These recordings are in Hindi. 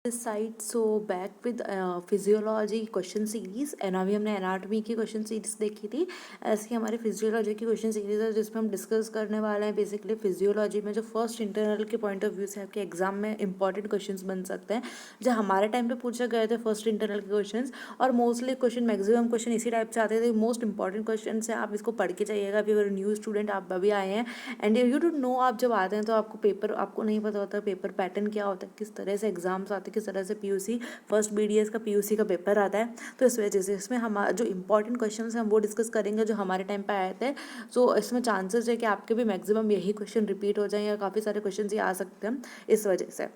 This side so back with physiology question series and अभी हमने एनाटॉमी की क्वेश्चन सीरीज देखी थी। ऐसी हमारी फिजियोलॉजी की क्वेश्चन सीरीज है जिसमें हम डिस्कस करने वाले हैं बेसिकली फिजियोलॉजी में जो फर्स्ट इंटरनल के पॉइंट ऑफ व्यू से आपके एग्जाम में इंपॉर्टेंट क्वेश्चंस बन सकते हैं, जो हमारे टाइम पे पूछे गए थे फर्स्ट इंटरनल के क्वेश्चंस। और मोस्टली क्वेश्चन मैक्सिमम क्वेश्चन इसी टाइप से आते थे। मोस्ट इंपॉर्टेंट क्वेश्चन है, आप इसको पढ़ के जाइएगा। अभी अगर न्यू स्टूडेंट आप अभी आए हैं एंड यू डोंट नो, आप जब आते हैं तो आपको पेपर आपको नहीं पता होता पेपर पैटर्न क्या होता है, किस तरह से एग्जाम्स आते हैं, किस तरह से पीयूसी फर्स्ट बीडीएस का पीयूसी का पेपर आता है। तो इस वजह से इसमें हम जो इंपॉर्टेंट क्वेश्चन हैं हम वो डिस्कस करेंगे जो हमारे टाइम पे आए थे। सो इसमें चांसेस है कि आपके भी मैक्सिमम यही क्वेश्चन रिपीट हो जाए या काफ़ी सारे क्वेश्चन ही आ सकते हैं इस वजह से।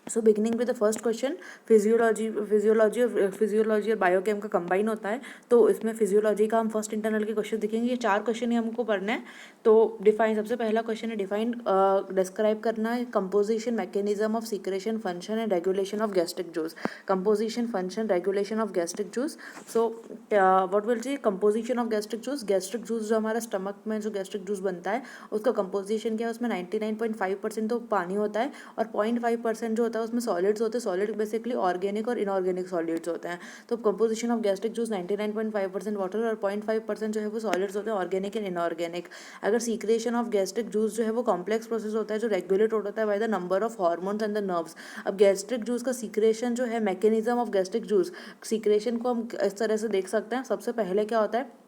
So beginning with the first question, physiology और बायोकेम का कंबाइन होता है। तो इसमें फिजियोलॉजी का हम फर्स्ट इंटरनल के क्वेश्चन देखेंगे। ये 4 क्वेश्चन ही हमको पढ़ना है। तो डिफाइन, सबसे पहला क्वेश्चन है डिफाइन, डिस्क्राइब करना है composition, mechanism of secretion, function and regulation of gastric juice. Composition, function, regulation of gastric juice. So what will the composition of gastric juice. Gastric juice जो हमारा स्टमक में जो गैस्ट्रिक जूस बनता है उसका कंपोजिशन क्या है, उसमें 99.5% तो पानी होता है और 0.5% जो होता है उसमें सॉलिड्स होते हैं। सॉलिड बेसिकली ऑर्गेनिक और इनऑर्गेनिक सॉलिड्स होते हैं। तो composition of gastric juice 99.5% water और 0.5% जो है वो सॉलिड्स होते हैं, ऑर्गेनिक एंड इनऑर्गेनिक। अगर सीक्रेशन ऑफ गैस्ट्रिक जूस जो है वो कॉम्प्लेक्स प्रोसेस होता है जो रेगुलेट होता है by the number of hormones and the nerves. अब गैस्ट्रिक जूस का सीक्रेशन जो है, mechanism of gastric juice secretion को हम इस तरह से देख सकते हैं। सबसे पहले क्या होता है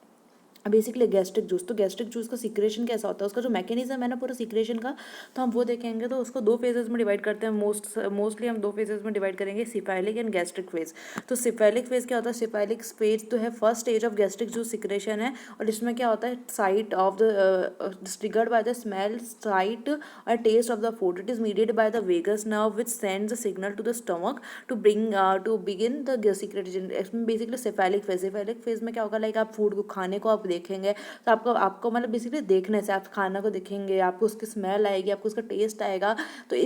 बेसिकली गैस्ट्रिक जूस, तो गैस्ट्रिक जूस का सीक्रेशन कैसा होता है, उसका जो मैकेनिज्म है ना पूरा सीक्रेशन का, तो हम वो देखेंगे। तो उसको 2 फेजेस में डिवाइड करते हैं। मोस्टली हम 2 फेजेस में डिवाइड करेंगे, सिफाइलिक एंड गैस्ट्रिक फेज। तो सिफाइलिक फेज क्या होता है, सिफाइलिक फेज तो है first stage of gastric juice secretion है। और इसमें क्या होता है, site of the triggered by the smell, sight और taste of the food. It is mediated by the vagus nerve which sends the signal to the stomach to begin the secretion. इसमें बेसिकली सिफाइलिक फेज में क्या होगा, लाइक आप फूड को खाने को आप देखेंगे तो आपको आपको मतलब बेसिकली देखने से आप खाना को देखेंगे, आपको उसकी स्मेल आएगी, आपको उसका टेस्ट आएगा। तो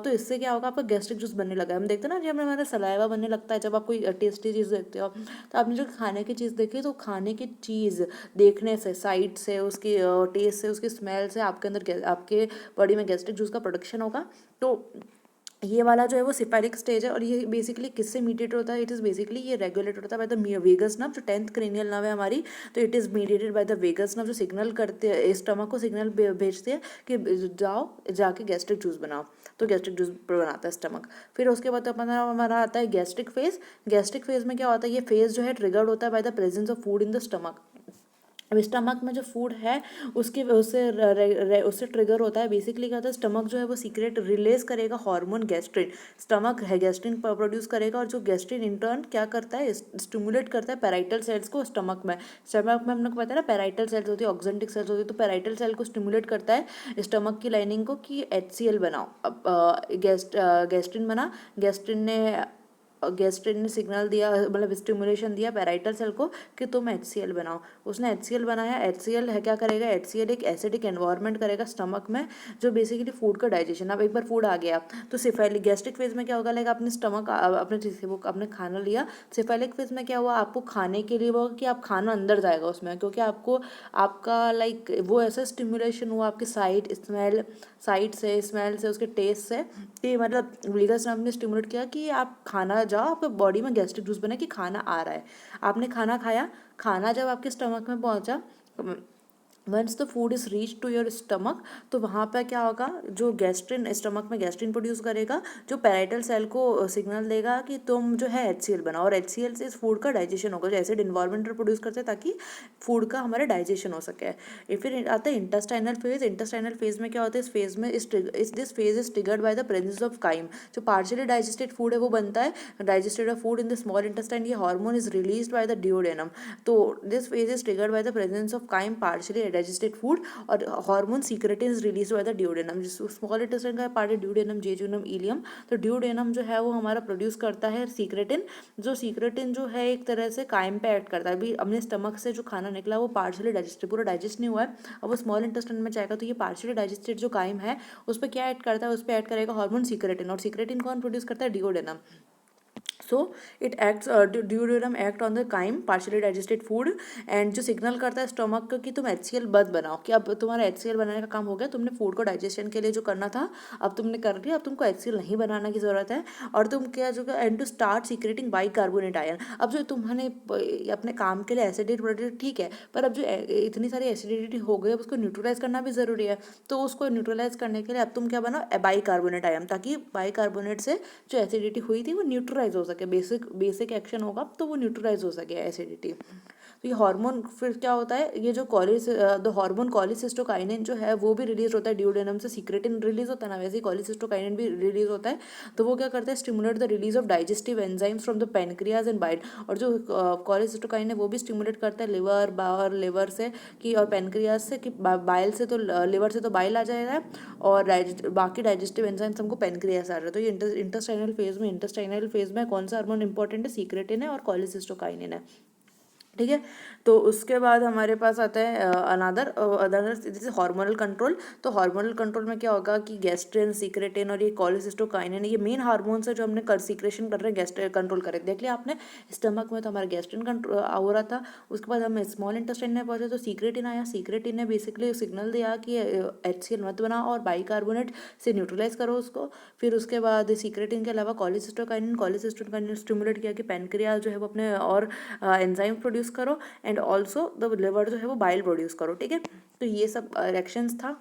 इससे क्या होगा, आपका गैस्ट्रिक जूस बनने लगा है। हम देखते हैं ना जब हमारा सलाइवा बनने लगता है, जब आप कोई टेस्टी चीज़ देखते हो तो आपने जो खाने की चीज़ देखी, तो खाने की चीज़ देखने से, साइट से, उसकी टेस्ट से, उसकी स्मेल से आपके अंदर आपके बॉडी में गैस्ट्रिक जूस का प्रोडक्शन होगा। तो ये वाला जो है वो सिफाइलिक स्टेज है। और ये बेसिकली किससे मीडिएट होता है, इट इज़ बेसिकली ये रेगुलेट होता है बाय द वेगस नर्व, जो 10th क्रेनियल नर्व है हमारी। तो it is mediated by the vagus nerve, जो सिग्नल करते हैं स्टमक को, सिग्नल भेजते हैं कि जाओ जाके गैस्ट्रिक जूस बनाओ। तो गैस्ट्रिक जूस बनाता है स्टमक। फिर उसके बाद अपना हमारा आता है गैस्ट्रिक फेज। गैस्ट्रिक फेज में क्या होता है, ये फेज जो है ट्रिगर्ड होता है by the presence of food in the stomach. अब स्टमक में जो फूड है उसकी उससे ट्रिगर होता है। बेसिकली क्या होता है, स्टमक जो है वो सीक्रेट रिलीज करेगा हार्मोन गैस्ट्रिन। स्टमक है गैस्ट्रिन प्रोड्यूस करेगा और जो गैस्ट्रिन इंटर्न क्या करता है, स्टिमुलेट करता है पैराइटल सेल्स को स्टमक में। स्टमक में हमने को पता है ना, पैराइटल सेल्स होती है, ऑक्जेंटिक सेल्स होती है। तो पैराइटल सेल को स्टिमुलेट करता है स्टमक की लाइनिंग को कि HCl बनाओ। अब गैस्ट्रिन बना, गैस्ट्रिन ने सिग्नल दिया, मतलब स्टिमुलेशन दिया पैराइटल सेल को कि तुम HCl बनाओ। उसने HCl बनाया। HCl है क्या करेगा, HCl एक एसिडिक एनवायरनमेंट करेगा स्टमक में, जो बेसिकली फूड का डाइजेशन। अब एक बार फूड आ गया तो सिफाइलिक गैस्ट्रिक फेज में क्या होगा, लाइक आपने स्टमक आपने खाना लिया। सिफाइलिक फेज में क्या हुआ, आपको खाने के लिए वो कि आप खाना अंदर जाएगा उसमें, क्योंकि आपको आपका लाइक वो ऐसा स्टिमुलेशन हुआ आपकी साइट से, स्मेल से, उसके टेस्ट से, कि मतलब लीगस ने स्टिमुलेट किया कि आप खाना जाओ, आपके बॉडी में गैस्ट्रिक जूस बने कि खाना आ रहा है। आपने खाना खाया, खाना जब आपके स्टमक में पहुंचा, once the food is reach to your stomach, तो वहाँ पर क्या होगा, जो गैस्ट्रिन स्टमक में गैस्ट्रिन प्रोड्यूस करेगा, जो पैराइटल सेल को सिग्नल देगा कि तुम जो है HCl बनाओ। और HCl से इस फूड का डाइजेशन होगा, जो एसिड इन्वायरमेंट प्रोड्यूस करते हैं ताकि फूड का हमारा डाइजेशन हो सके। फिर आता है इंटेस्टाइनल फेज। इंटेस्टाइनल फेज में क्या होता है, इस फेज में this phase is triggered by the presence of chyme. जो पार्शियली डाइजेस्टेड फूड है वो बनता है, digested food in the small intestine. ये hormone is release by the duodenum. तो this phase is triggered by the presence of chyme, partially digested food, और hormone secretin is release by the duodenum. Small intestine का पार्ट है ड्यूडेनम, जेजुनम, इलियम। तो ड्यूडेनम जो है वो हमारा प्रोड्यूस करता है सीक्रेटिन। जो सीक्रेटिन जो है एक तरह से काइम पे एक्ट करता है। अभी अपने स्टमक से जो खाना निकला वो पार्शियली डाइजेस्टेड, पूरा डाइजेस्ट नहीं हुआ है, अब वो स्मॉल इंटेस्टाइन में जाएगा। तो ये पार्शियली डाइजेस्टेड जो काइम है उस पर क्या ऐड करता है, उस पर ऐड करेगा हार्मोन सीक्रेटिन। और सीक्रेटिन कौन प्रोड्यूस करता है, duodenum. So it acts duodenum act on the chyme partially digested food and जो सिग्नल करता है स्टमक को कि तुम HCl मत बनाओ, कि अब तुम्हारा HCl बनाने का काम हो गया, तुमने फूड को डाइजेशन के लिए जो करना था अब तुमने कर लिया, अब तुमको HCl नहीं बनाने की जरूरत है। और तुम क्या जो and to start secreting bicarbonate ion. अब जो तुम्हारे अपने काम के लिए एसिडिटी प्रोडक्ट ठीक है, पर अब जो इतनी सारी एसिडिटी हो गई अब उसको न्यूट्रलाइज करना भी जरूरी है। तो उसको न्यूट्रलाइज करने के लिए अब तुम क्या बनाओ, बाइकार्बोनेट आयन, ताकि बाइकार्बोनेट से जो एसिडिटी हुई थी वो न्यूट्रलाइज हो सके, बेसिक एक्शन होगा तो वो न्यूट्रलाइज हो सके एसिडिटी। तो ये हार्मोन फिर क्या होता है, ये जो द हार्मोन कॉलिसिस्टोकाइनिन जो है वो भी रिलीज होता है ड्यूडेनम से, सीक्रेटिन रिलीज होता है ना, वैसे ही कॉलिसिस्टोकाइनिन भी रिलीज होता है। तो वो क्या करता है, stimulate the release of digestive enzymes from the pancreas and bile. और जो कॉलिसिस्टोकाइनिन है वो भी स्टिमुलेट करता है लिवर से कि, और पेनक्रियाज से कि, बाइल से तो लिवर से तो बाइल आ जाएगा, और बाकी डाइजेस्टिव एंजाइम्स हमको पेनक्रियाज आ रहे हैं। तो ये इंटेस्टाइनल फेज में कौन सा हार्मोन इंपॉर्टेंट है, सीक्रेटिन है और कॉलिसिस्टोकाइनिन है। ठीक है, तो उसके बाद हमारे पास आता है अदर जैसे हार्मोनल कंट्रोल। तो हार्मोनल कंट्रोल में क्या होगा कि गैस्ट्रिन, सीक्रेटिन और ये कॉलिसिस्टोकाइनिन ये मेन हार्मोन्स है जो हमने सीक्रेशन कर रहे हैं, गैस्ट्रिन कंट्रोल करें। देख लिया आपने, स्टमक में तो हमारा गैस्ट्रिन कंट्रोल हो रहा था, उसके बाद हम स्मॉल इंटेस्टाइन में पहुंचे तो सीक्रेटिन आया। सीक्रेटिन ने बेसिकली सिग्नल दिया कि HCl मत बनाओ और बाइकार्बोनेट से न्यूट्रलाइज करो उसको। फिर उसके बाद सीक्रेटिन के अलावा कॉलिसिस्टोकाइनिन स्टिमुलेट किया कि पेनक्रियाज जो है वो अपने और एंजाइम प्रोड्यूस करो, एंड ऑल्सो द लिवर जो है वो बाइल प्रोड्यूस करो। ठीक है, तो ये सब रिएक्शंस था।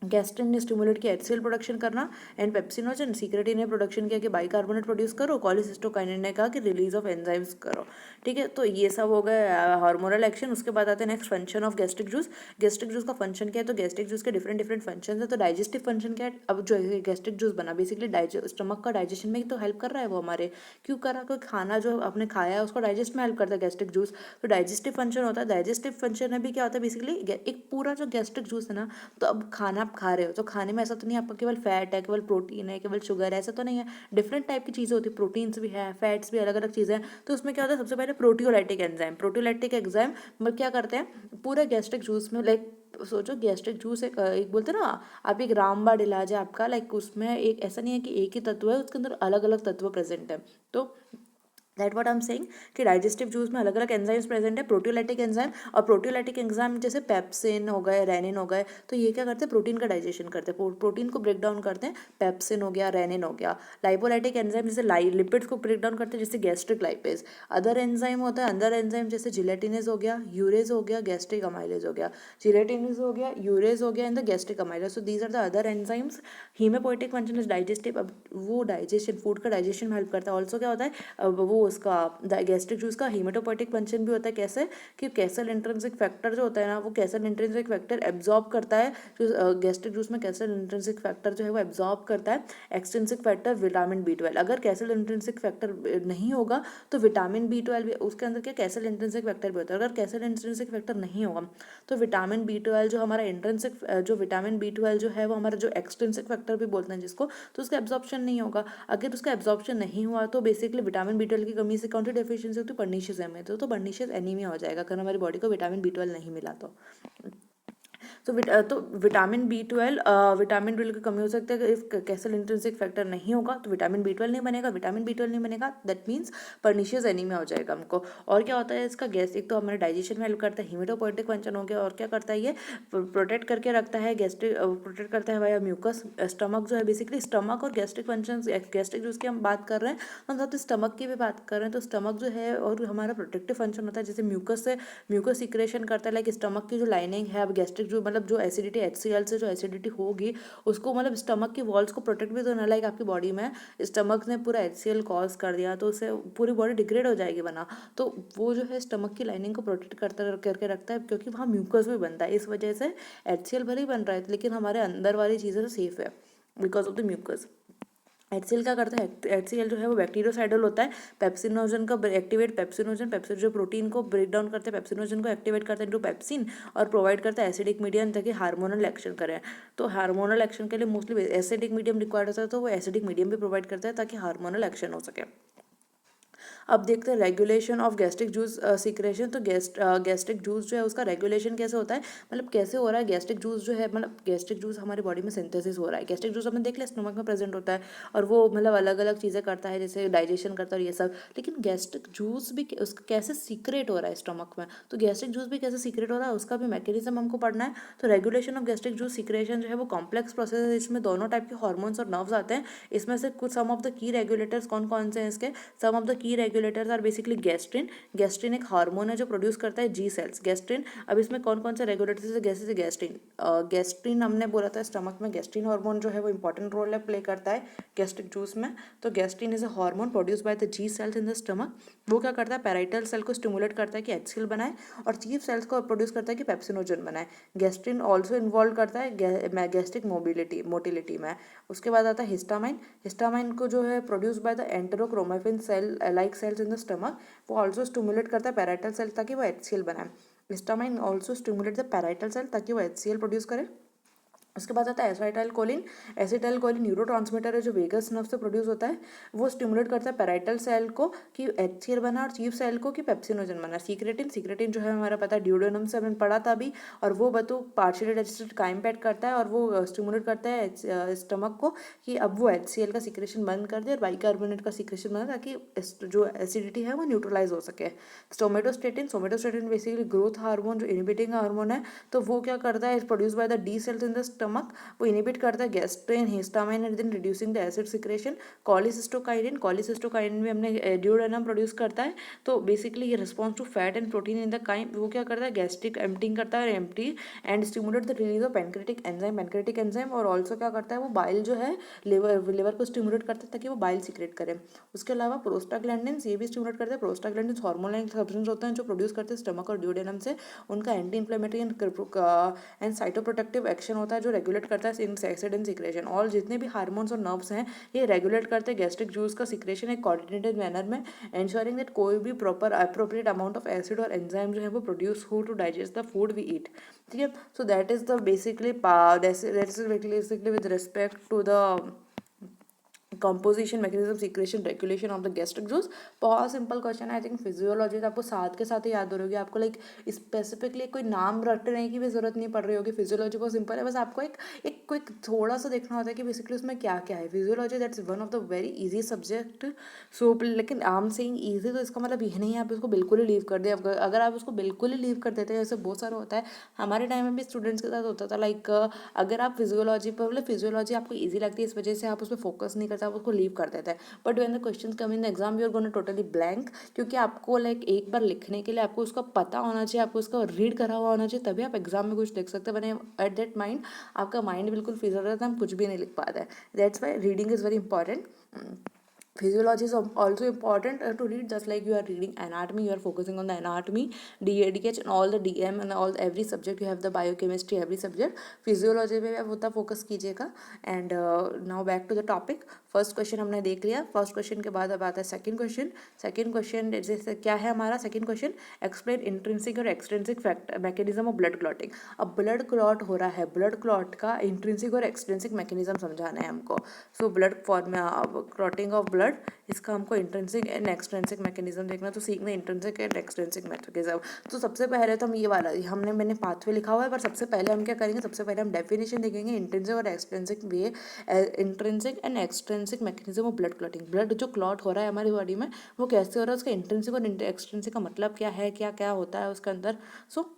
गैस्ट्रिन ने स्टिमुलेट किया HCl प्रोडक्शन करना, एंड पेप्सिनोजन, सीक्रेटिन ने प्रोडक्शन किया कि बाइकार्बोनेट प्रोड्यूस करो, कॉलिसिस्टोकाइनिन ने कहा कि रिलीज ऑफ एंजाइम्स करो। ठीक है, तो ये सब हो गए हार्मोनल एक्शन। उसके बाद आते हैं next function of gastric juice. Gastric juice का फंक्शन क्या है, तो गैस्ट्रिक जूस के डिफरेंट फंक्शन है। तो डाइजेस्टिव फंक्शन क्या है, अब जो गैस्ट्रिक जूस बना बेसिकली स्टमक का डाइजेशन में ही तो हेल्प कर रहा है वो हमारे, क्यों कर रहा है, क्योंकि खाना जो आपने खाया है उसको डाइजेस्ट में हेल्प करता है गैस्ट्रिक जूस। तो डाइजेस्टिव फंक्शन होता है। डाइजेस्टिव फंक्शन में भी क्या होता है, बेसिकली एक पूरा जो गैस्ट्रिक जूस है ना, तो अब खाना आप खा रहे हो तो खाने में ऐसा तो नहीं आपका केवल फैट है, केवल प्रोटीन है, केवल शुगर है, ऐसा तो नहीं है। डिफरेंट टाइप की चीज़ें होती है, प्रोटीन्स भी है, फैट्स भी, अलग अलग चीज़ें हैं। तो उसमें क्या होता है, सबसे पहले प्रोटियोलाइटिक एंजाइम मतलब क्या करते हैं पूरा गैस्ट्रिक जूस में, लाइक सोचो गैस्ट्रिक जूस एक बोलते हैं ना आप, एक रामबाण इलाज है आपका, लाइक उसमें एक ऐसा नहीं है कि एक ही तत्व है, उसके अंदर अलग अलग तत्व प्रेजेंट है। तो that what I am saying कि डाइजेस्टिव जूस में अलग अलग एंजाइम्स प्रेजेंट है, प्रोटियोलाइटिक एंजाइम। और प्रोटियोलाइटिक एंजाइम जैसे पेप्सिन हो गए, रेनिन हो गए, तो ये क्या करते हैं, प्रोटीन का डाइजेशन करते हैं, प्रोटीन को ब्रेक डाउन करते हैं। पेप्सिन हो गया, रेनिन हो गया। लाइपोलाइटिक एंजाइम जैसे लिपिड्स को ब्रेक डाउन करते हैं, जैसे गैस्ट्रिक लाइपेज। अदर एंजाइम होता है, अदर एंजाइम जैसे जिलेटिनेज हो गया, यूरेज हो गया, गैस्ट्रिक अमाइलेज हो गया। जिलेटिनेज हो गया, यूरेज हो गया, and the gastric amylase. So these are the other enzymes. Haemopoietic function is digestive, अब वो डाइजेशन, फूड का डाइजेशन में हेल्प करता है। ऑल्सो क्या होता है, अब वो उसका गैस्ट्रिक जूस का हीमेटोपोइटिक फंक्शन भी होता है। कैसे कि कैसल इंट्रिंसिक फैक्टर जो होता है ना, वो कैसल इंट्रिंसिक फैक्टर एब्जॉर्ब करता है, जो गैस्ट्रिक जूस में कैसल इंट्रिंसिक फैक्टर जो है वो एब्जॉर्ब करता है एक्सट्रिंसिक फैक्टर विटामिन B12। अगर कैसल इंट्रिंसिक फैक्टर नहीं होगा तो विटामिन B12 भी उसके अंदर क्या कैसल इंट्रिंसिक फैक्टर भी होता है। अगर कैसल इंट्रिंसिक फैक्टर नहीं होगा तो विटामिन B12 जो हमारा इंट्रिंसिक जो विटामिन B12 जो है वो हमारा जो एक्सट्रिंसिक फैक्टर भी बोलते हैं जिसको, तो उसका एब्जॉर्प्शन नहीं होगा। अगर उसका एब्जॉर्प्शन नहीं हुआ तो बेसिकली विटामिन B12 की कमी से कौन सी डेफिशिएंसी होती है, पर्नीशियस एनीमिया। तो पर्नीशियस एनीमिया हो जाएगा अगर हमारी बॉडी को विटामिन B12 नहीं मिला तो विटामिन B12 की कमी हो सकती है। इफ कैसल इंट्रिंसिक फैक्टर नहीं होगा तो विटामिन B12 नहीं बनेगा, विटामिन B12 नहीं बनेगा, दैट मीन्स पर्नीशियस एनीमिया हो जाएगा हमको। और क्या होता है इसका गैस, एक तो हमारे डाइजेशन में हेल्प करता है, हीमेटोपोइटिक फंक्शन हो गया, और क्या करता है ये प्रोटेक्ट करके रखता है, गैस्ट्रिक प्रोटेक्ट करता है वाया म्यूकस। स्टमक जो है बेसिकली स्टमक और गैस्ट्रिक फंक्शन, गैस्ट्रिक जूस की हम बात कर रहे हैं, हम साथ स्टमक की भी बात कर रहे हैं। तो स्टमक जो है और हमारा प्रोटेक्टिव फंक्शन होता है, जैसे म्यूकस सिक्रेशन करता है, लाइक स्टमक की जो लाइनिंग है, अब गैस्ट्रिक जो मतलब जो एसिडिटी HCl से जो एसिडिटी होगी उसको मतलब स्टमक की वॉल्स को प्रोटेक्ट भी तो ना, लाइक आपकी बॉडी में स्टमक ने पूरा HCl कॉज कर दिया तो उससे पूरी बॉडी डिग्रेड हो जाएगी बना, तो वो जो है स्टमक की लाइनिंग को प्रोटेक्ट करके रखता है, क्योंकि वहाँ म्यूकस भी बनता है। इस वजह से HCl भले ही बन रहा है लेकिन हमारे अंदर वाली चीज़ें तो सेफ है because of the mucus. HCl क्या करता है, HCl जो है वो बैक्टीरियोसाइडल होता है। पेप्सिनोजन का एक्टिवेट, पेप्सिन जो प्रोटीन को ब्रेक डाउन करते हैं, पेप्सिनोजन को एक्टिवेट करते हैं इनटू पेप्सिन, और प्रोवाइड करता है एसिडिक मीडियम ताकि हार्मोनल एक्शन करें। तो हार्मोनल एक्शन के लिए मोस्टली एसिडिक मीडियम रिक्वायर्ड होता है, तो वो एसिडिक मीडियम भी प्रोवाइड करता है ताकि हार्मोनल एक्शन हो सके। अब देखते हैं regulation of gastric juice secretion. तो गैस्ट्रिक जूस जो है उसका रेगुलेशन कैसे होता है, मतलब कैसे हो रहा है गैस्ट्रिक जूस जो है, मतलब गैस्ट्रिक जूस हमारी बॉडी में सिंथेसिस हो रहा है। गैस्ट्रिक जूस हमने देख लिया स्टमक में प्रेजेंट होता है और वो मतलब अलग अलग चीज़ें करता है, जैसे डाइजेशन करता है और ये सब। लेकिन गैस्ट्रिक जूस भी उसका कैसे सीक्रेट हो रहा है स्टमक में, तो गैस्ट्रिक जूस भी कैसे सीक्रेट हो रहा है उसका भी मैकेनिज्म हमको पढ़ना है। तो regulation of gastric juice secretion जो है वो कॉम्प्लेक्स प्रोसेस है, इसमें दोनों टाइप के हार्मोन्स और नर्व्स आते हैं। इसमें से कुछ some of the key regulators कौन कौन से हैं इसके, some of the key regulators are basically gastrin. Gastrin एक हार्मोन है जो प्रोड्यूस करता है जी सेल्स, गैस्ट्रिन। अब इसमें कौन कौन से रेगुलेटर्स है, जैसे गैस्ट्रिन, गैस्ट्रिन हमने बोला था स्टमक में गैस्ट्रिन हार्मोन जो है वो इंपॉर्टेंट रोल है प्ले करता है गैस्ट्रिक जूस में। तो gastrin is a hormone produce by the G cells in the stomach. वो क्या करता है, पैराइटल सेल को स्टिमुलेट करता है कि HCl बनाए, और चीफ सेल्स को प्रोड्यूस करता है कि पेप्सिनोजन बनाए। गैस्ट्रिन ऑल्सो इन्वॉल्व करता है गैस्ट्रिक मोटिलिटी में। उसके बाद आता है हिस्टामाइन। हिस्टामाइन को जो है produce by the enterochromaffin cell like cells in the stomach. वो ऑल्सो स्टिमुलेट करता है पैराइटल सेल ताकि वो HCl बनाए। Histamine also stimulate the parietal cell ताकि वो HCl प्रोड्यूस करे। उसके बाद आता है acetyl choline. Acetylcholine neurotransmitter है जो वेगस नर्व से प्रोड्यूस होता है। वो स्टिमुलेट करता है पैराइटल सेल को कि HCl बना और चीफ सेल को कि पेप्सिनोजन बना। सीक्रेटिन, सीक्रेटिन जो है हमारा पता है ड्यूडेनम से हमने पढ़ा था अभी, और वो बतू पार्शियली डाइजेस्टेड काइम्पैट करता है और वो स्टिमुलेट करता है स्टमक को कि अब वो HCl का सीक्रेशन बंद कर दे और बाइकार्बोनेट का सीक्रेशन बना, ताकि जो एसिडिटी है वो न्यूट्रलाइज हो सके। Somatostatin, somatostatin basically growth hormone जो इनिबिटिंग हार्मोन है, तो वो क्या करता है, produce by the D cells in the stomach. वो इनिबिट करता है gastrin, histamine and then reducing the acid secretion. Cholecystokinin, cholecystokinin भी हमने ड्यूडेनम प्रोड्यूस करता है। तो बेसिकली ये response to fat and protein in the chyme, वो क्या करता है गैस्ट्रिक एम्प्टिंग करता है, empty and stimulate the release of pancreatic enzyme, और ऑल्सो क्या करता है वो बाइल जो है लिवर को स्टिमुलेट करता है ताकि वो बाइल सीक्रेट करे। उसके अलावा प्रोस्टाग्लैंडिन्स ये भी स्टिमुलेट करते हैं। प्रोस्टाग्लैंडिन्स हार्मोन लाइक सब्सटेंस होते हैं जो प्रोड्यूस करते हैं स्टमक और ड्यूडेनम से। उनका anti inflammatory and cytoprotective action होता है जो रेगुलेट करता है एसिड एंड सिक्रेशन। ऑल जितने भी हार्मोन्स और नर्व्स हैं ये रेगुलेट करते हैं गैस्ट्रिक जूस का सिक्रेशन एक कोऑर्डिनेटेड मैनर में, एंश्योरिंग दैट कोई भी proper appropriate amount of acid और एंजाइम जो है वो प्रोड्यूस हो to digest the food we eat. ठीक है, so that is the basically with respect to the composition, mechanism, secretion, regulation of the gastric juice. बहुत सिंपल क्वेश्चन है। आई थिंक फिजियोलॉजी तो आपको साथ के साथ ही याद हो रही होगी, आपको लाइक स्पेसिफिकली कोई नाम रटने की भी जरूरत नहीं पड़ रही होगी। फिजियोलॉजी बहुत सिंपल है, बस आपको एक कोई थोड़ा सा देखना होता है कि बेसिकली उसमें क्या क्या है। Physiology that's one of the very easy subject. So लेकिन आई एम सेइंग ईजी तो इसका मतलब ये नहीं है आप उसको बिल्कुल ही लीव कर दे। अगर आप उसको बिल्कुल ही लीव कर देते हैं, जैसे बहुत सारा होता है हमारे टाइम में भी स्टूडेंट्स के साथ होता था, लाइक अगर आप फिजियोलॉजी पर मतलब फिजियोलॉजी आपको ईजी लगती है इस वजह से आप उस पर फोकस नहीं करते, आप उसको लीव कर देते हैं। But when the questions come in the exam you are gonna totally blank, क्योंकि आपको लाइक एक बार लिखने के लिए आपको उसका पता होना चाहिए, आपको उसका रीड करा हुआ होना चाहिए, तभी आप एग्जाम में कुछ लिख सकते हैं। बने एट दैट माइंड आपका माइंड बिल्कुल फिजल रहता है, हम कुछ भी नहीं लिख पाते हैं। That's why reading is very important. Physiology is also important to read, just like you are reading anatomy, you are focusing on the anatomy, DH and all the DM and all every subject you have the biochemistry every subject, physiology पे आप उतना focus कीजिएगा। and now back to the topic। First question हमने देख लिया। फर्स्ट क्वेश्चन के बाद अब आता है सेकंड क्वेश्चन। सेकंड क्वेश्चन जैसे क्या है हमारा सेकंड क्वेश्चन, एक्सप्लेन इंट्रिंसिक और extrinsic factor mechanism of blood clotting. अब ब्लड क्लॉट हो रहा है, ब्लड क्लॉट का इंट्रिंसिक और एक्सट्रिंसिक मैकेनिज्म समझाना है हमको। So blood form clotting of blood, इसका हमको इंट्रिंसिक एंड एक्सट्रिंसिक मैकेनिज्म देखना, तो सीखना इंट्रिंसिक एंड एक्सट्रिंसिक मैकेनिज्म। तो सबसे पहले तो हम ये वाला मैंने पाथवे लिखा हुआ है, पर सबसे पहले हम क्या करेंगे, सबसे पहले हम डेफिनेशन देखेंगे इंट्रिंसिक और extrinsic way, intrinsic and extrinsic mechanism of blood clotting. Blood जो क्लॉट हो रहा है हमारी बॉडी में वो कैसे हो रहा है, उसका इंट्रिंसिक और एक्सट्रिंसिक का मतलब क्या है, क्या क्या होता है उसके अंदर। सो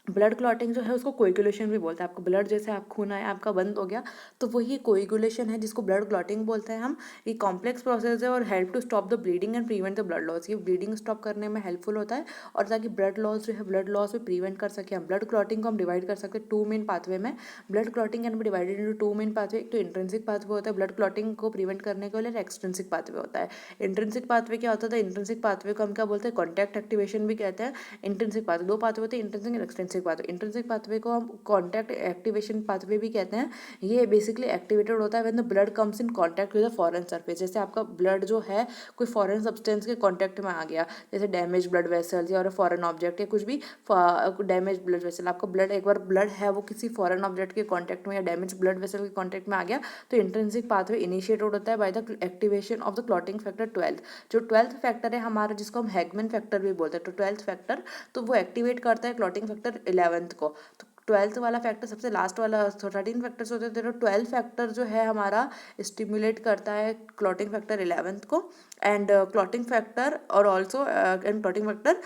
ब्लड क्लॉटिंग जो है उसको कोएगुलेशन भी बोलते हैं। आपको ब्लड जैसे आप खून आया आपका बंद हो गया तो वही कोएगुलेशन है जिसको ब्लड क्लॉटिंग बोलते हैं हम। ये कॉम्प्लेक्स प्रोसेस है और help to stop the bleeding and prevent the blood loss. ये ब्लीडिंग स्टॉप करने में हेल्पफुल होता है और ताकि ब्लड लॉस जो है ब्लड लॉस भी प्रिवेंट कर सके हम। ब्लड क्लॉटिंग को हम डिवाइड कर सकते हैं टू मेन पाथवे में। Blood clotting can be divided into two main pathway. एक तो इंट्रिंसिक पाथवे होता है ब्लड क्लॉटिंग को प्रिवेंट करने के लिए, एक्सट्रिंसिक पाथवे होता है। इंट्रिंसिक पाथवे क्या होता है, इंट्रिंसिक पाथवे को हम क्या बोलते हैं, कॉन्टैक्ट एक्टिवेशन भी कहते हैं। इंट्रिंसिक पाथवे दो पाथवे होते हैं, intrinsic and extrinsic. Intrinsic pathway. Intrinsic pathway को हम कॉन्टैक्ट एक्टिवेशन पाथवे भी कहते हैं। ये बेसिकली एक्टिवेटेड होता है when the blood comes in contact with the foreign surface. जैसे आपका ब्लड जो है कोई फॉरेन सब्सटेंस के कॉन्टैक्ट में आ गया, जैसे डैमेज ब्लड वेसल्स या फॉरेन ऑब्जेक्ट या कुछ भी डैमेज ब्लड वेसल, आपका ब्लड एक बार ब्लड है वो किसी फॉरेन ऑब्जेक्ट के कॉन्टैक्ट में या डैमेज ब्लड वेसल के कॉन्टैक्ट में आ गया, तो इंट्रिंसिक पाथवे इनिशिएटेड होता है by the activation of the clotting factor 12। जो 12th फैक्टर है हमारा, जिसको हम हैगमैन फैक्टर भी बोलते हैं, तो 12th फैक्टर तो वो एक्टिवेट करता है क्लॉटिंग फैक्टर 11th को। तो 12th वाला फैक्टर सबसे लास्ट वाला, 13 फैक्टर्स होते हैं, तो 12th फैक्टर जो है हमारा स्टिमुलेट करता है क्लॉटिंग फैक्टर 11th को एंड क्लॉटिंग फैक्टर और also and clotting factor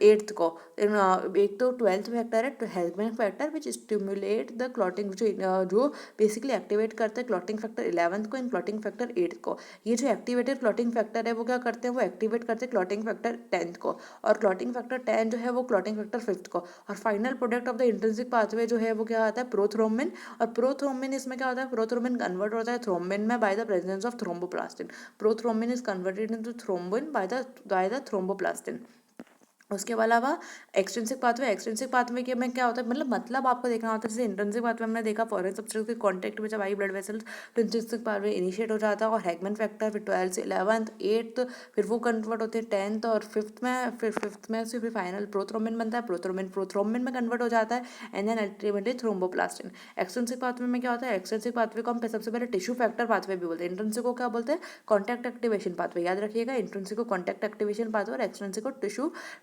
8th को। एक तो 12th फैक्टर है Hageman factor which stimulate the clotting, जो बेसिकली एक्टिवेट करता है क्लॉटिंग फैक्टर 11th को एंड क्लॉटिंग फैक्टर 8th को। ये जो एक्टिवेटेड क्लॉटिंग फैक्टर है वो क्या करते हैं, वो एक्टिवेट करते हैं क्लॉटिंग फैक्टर 10th को, और क्लॉटिंग फैक्टर 10 जो है वो क्लॉटिंग फैक्टर 5th को। और final product of the intrinsic pathway जो है वो क्या आता है, प्रोथ्रोम्बिन। और प्रोथ्रोम्बिन इसमें क्या होता है, प्रोथ्रोम्बिन कन्वर्ट होता है थ्रोम्बिन में bye the presence of thromboplastin. Prothrombin is converted into thrombin by the thromboplastin. उसके अलावा एक्सट्रिंसिक पाथवे, एक्सट्रिंसिक पाथवे के में क्या होता है, मतलब आपको देखना होता है। जैसे इंट्रिंसिक पाथवे हमने देखा फॉरेन सब्सटेंस के कांटेक्ट में जब आई ब्लड वेसल्स, तो इंट्रिंसिक पाथवे इनिशिएट हो जाता है और हैगमैन फैक्टर फिर 12 से 11th 8th फिर वो कन्वर्ट होते हैं 10th और 5th में, फिर 5th में से फिर फाइनल प्रोथ्रोम्बिन बनता है, प्रोथ्रोम्बिन में कन्वर्ट हो जाता है and then ultimately thromboplastin. Extrinsic pathway में क्या होता है, एक्सट्रिंसिक पाथवे को हम सबसे पहले टिश्यू फैक्टर पाथवे भी बोलते हैं। इंट्रिंसिक को क्या बोलते हैं, कॉन्टैक्ट एक्टिवेशन पाथवे। याद रखिएगा, इंट्रिंसिक को कॉन्टैक्ट एक्टिवेशन पाथवे और एक्सट्रिंसिक को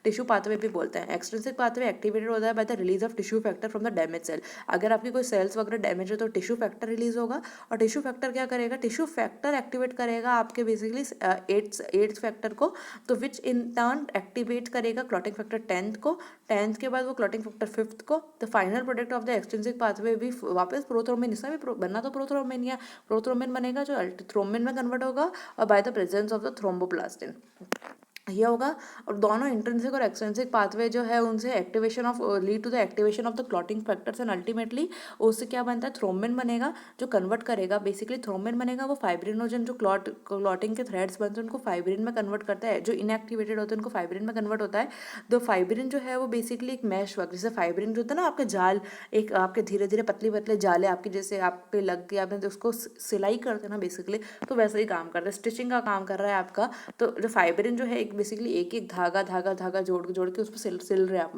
टिश्यू पाथवे भी बोलते हैं। एक्सट्रिंसिक पाथवे एक्टिवेटेड होता है by the release of tissue factor from the damage cell. अगर आपकी कोई सेल्स वगैरह डैमेज है तो टिश्यू फैक्टर रिलीज होगा, और टिश्यू फैक्टर क्या करेगा, टिश्यू फैक्टर एक्टिवेट करेगा आपके बेसिकली 8th फैक्टर को, तो विच इन टर्न एक्टिवेट करेगा क्लॉटिंग फैक्टर 10th को, 10th के बाद वो क्लॉटिंग फैक्टर 5th को। The final product of the extrinsic pathway भी वापस प्रोथ्रोम्बिन, इसमें भी बनना तो प्रोथ्रोम्बिन या प्रोथ्रोम्बिन बनेगा जो थ्रोम्बिन में कन्वर्ट होगा और bye the presence of the thromboplastin ये होगा। और दोनों इंट्रिंसिक और एक्सट्रिंसिक पाथवे जो है उनसे activation of lead to the activation of the clotting factors and ultimately उससे क्या बनता है, थ्रोम्बिन बनेगा जो कन्वर्ट करेगा, बेसिकली थ्रोम्बिन बनेगा वो फाइब्रिनोजन, जो क्लॉटिंग के थ्रेड्स बनते हैं उनको फाइब्रिन में कन्वर्ट करता है, जो इनएक्टिवेटेड होते हैं उनको फाइब्रिन में कन्वर्ट होता है। तो फाइब्रिन जो है वो बेसिकली एक मैश वर्क, जैसे फाइब्रिन जो होता है ना आपके जाल, एक आपके धीरे धीरे पतले पतले जाले आपके जैसे आप पे लग गया, आपने उसको सिलाई करते हैं ना बेसिकली, तो वैसे ही काम करता है, स्टिचिंग का काम कर रहा है आपका। तो जो फाइब्रिन जो है एक बेसिकली एक एक धागा जोड़ के उस पर सिल रहे हैं आप,